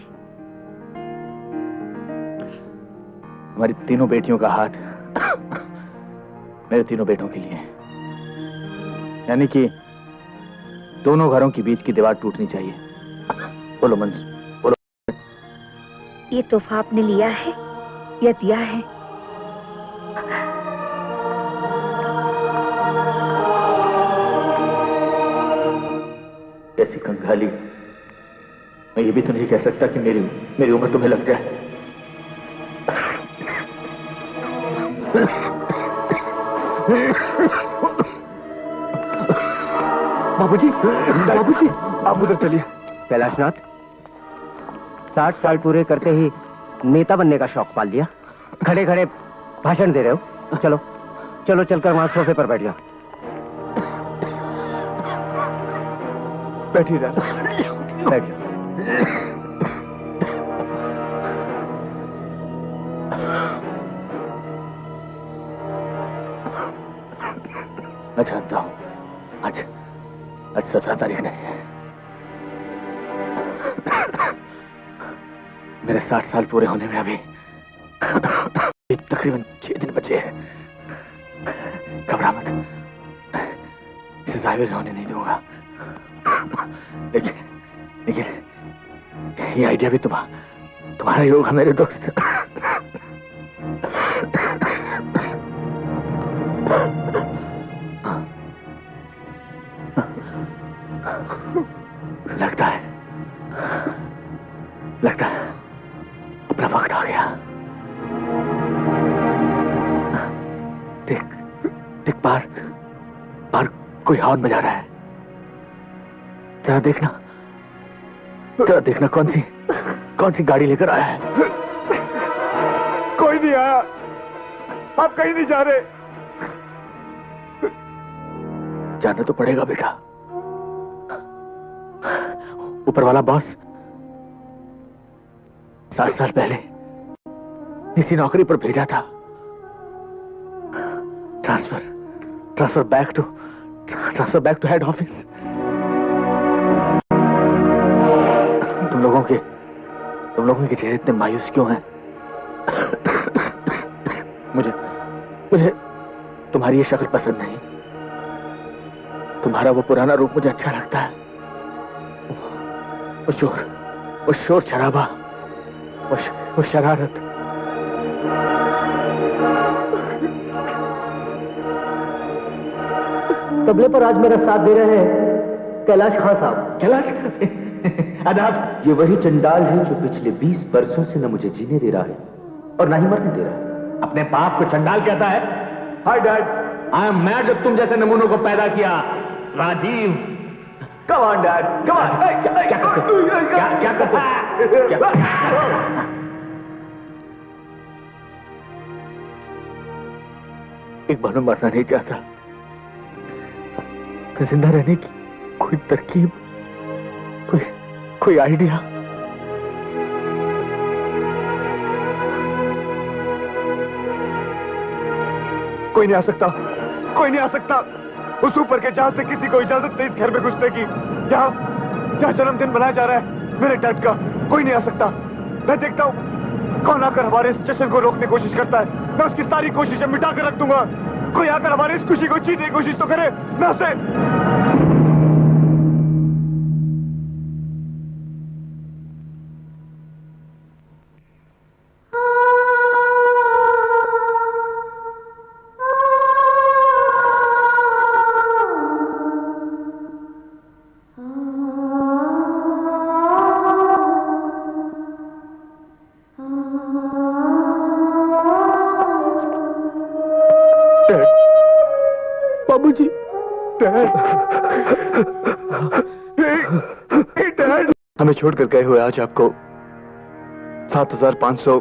हमारी तीनों बेटियों का हाथ मेरे तीनों बेटों के लिए, यानी कि दोनों घरों के बीच की दीवार टूटनी चाहिए। बोलो मंजू, बोलो। ये तोहफा आपने लिया है या दिया है? ऐसी कंगाली, मैं ये भी तो नहीं कह सकता कि मेरी उम्र तुम्हें लग जाए। बाबूजी, बाबूजी, आप उधर चलिए। कैलाशनाथ, 60 साल पूरे करते ही नेता बनने का शौक पाल लिया। खड़े खड़े भाषण दे रहे हो। चलो चलो, चलकर वहां सोफे पर बैठ जाओ। बैठिए बैठ जाओ। मैं जानता हूं आज 17 तारीख नहीं है। मेरे 60 साल पूरे होने में अभी तकरीबन 6 दिन बचे हैं। घबरा मत, इसे जाहिर होने नहीं दूंगा। लेकिन ये आइडिया भी तुम्हारा ही होगा मेरे दोस्त। लगता है अपना वक्त आ गया। देख बाहर कोई हॉर्न बजा रहा है। जरा देखना कौन सी गाड़ी लेकर आया है। कोई नहीं आया, आप कहीं नहीं जा रहे। जाना तो पड़ेगा बेटा। ऊपर वाला बॉस 60 साल पहले इसी नौकरी पर भेजा था। Transfer back to head office. तुम लोगों के चेहरे इतने मायूस क्यों हैं? मुझे तुम्हारी ये शक्ल पसंद नहीं। तुम्हारा वो पुराना रूप मुझे अच्छा लगता है। वो शोर शराबा, वो शरारत। तबले पर आज मेरा साथ दे रहे हैं कैलाश खान साहब। कैलाश आदाब। ये वही चंडाल है जो पिछले 20 बरसों से न मुझे जीने दे रहा है और ना ही मरने दे रहा है। अपने बाप को चंडाल कहता है? Hi dad, I am mad जब तुम जैसे नमूनों को पैदा किया। Rajiv, come on dad, come on. क्या करते? एक बार मैं मरना नहीं चाहता। जिंदा रहने की कोई तरकीब, कोई आइडिया। कोई नहीं आ सकता। उस ऊपर के जहाज से किसी को इजाजत नहीं इस घर में घुसने की। जहां जन्मदिन मनाया जा रहा है मेरे डैड का, कोई नहीं आ सकता। मैं देखता हूं कौन आकर हमारे इस जश्न को रोकने की कोशिश करता है। मैं उसकी सारी कोशिशें मिटा कर रख दूंगा। कोई आकर हमारी इस खुशी को छीनने की कोशिश तो करे, मैं उसे। बाबूजी, डैड, हमें छोड़कर गए हुए आज आपको 7500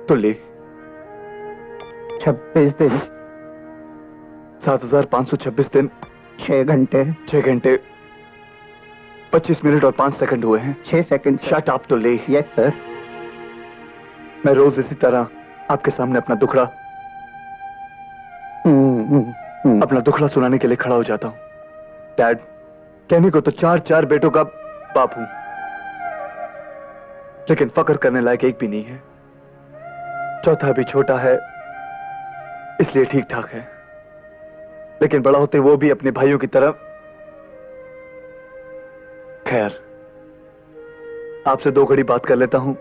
तो ले 26 दिन 7526 दिन 6 घंटे 25 मिनट और 5 सेकंड हुए हैं। 6 सेकंड। शट अप तो ले। Yes sir. मैं रोज इसी तरह आपके सामने अपना दुखड़ा अपना दुखड़ा सुनाने के लिए खड़ा हो जाता हूं। डैड, कहने को तो 4 बेटों का बाप हूं, लेकिन फक्र करने लायक एक भी नहीं है। चौथा भी छोटा है, इसलिए ठीक ठाक है, लेकिन बड़ा होते वो भी अपने भाइयों की तरह। खैर, आपसे 2 घड़ी बात कर लेता हूं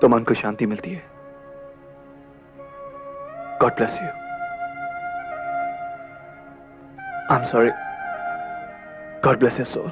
तो मन को शांति मिलती है। God bless you. I am sorry. God bless your soul.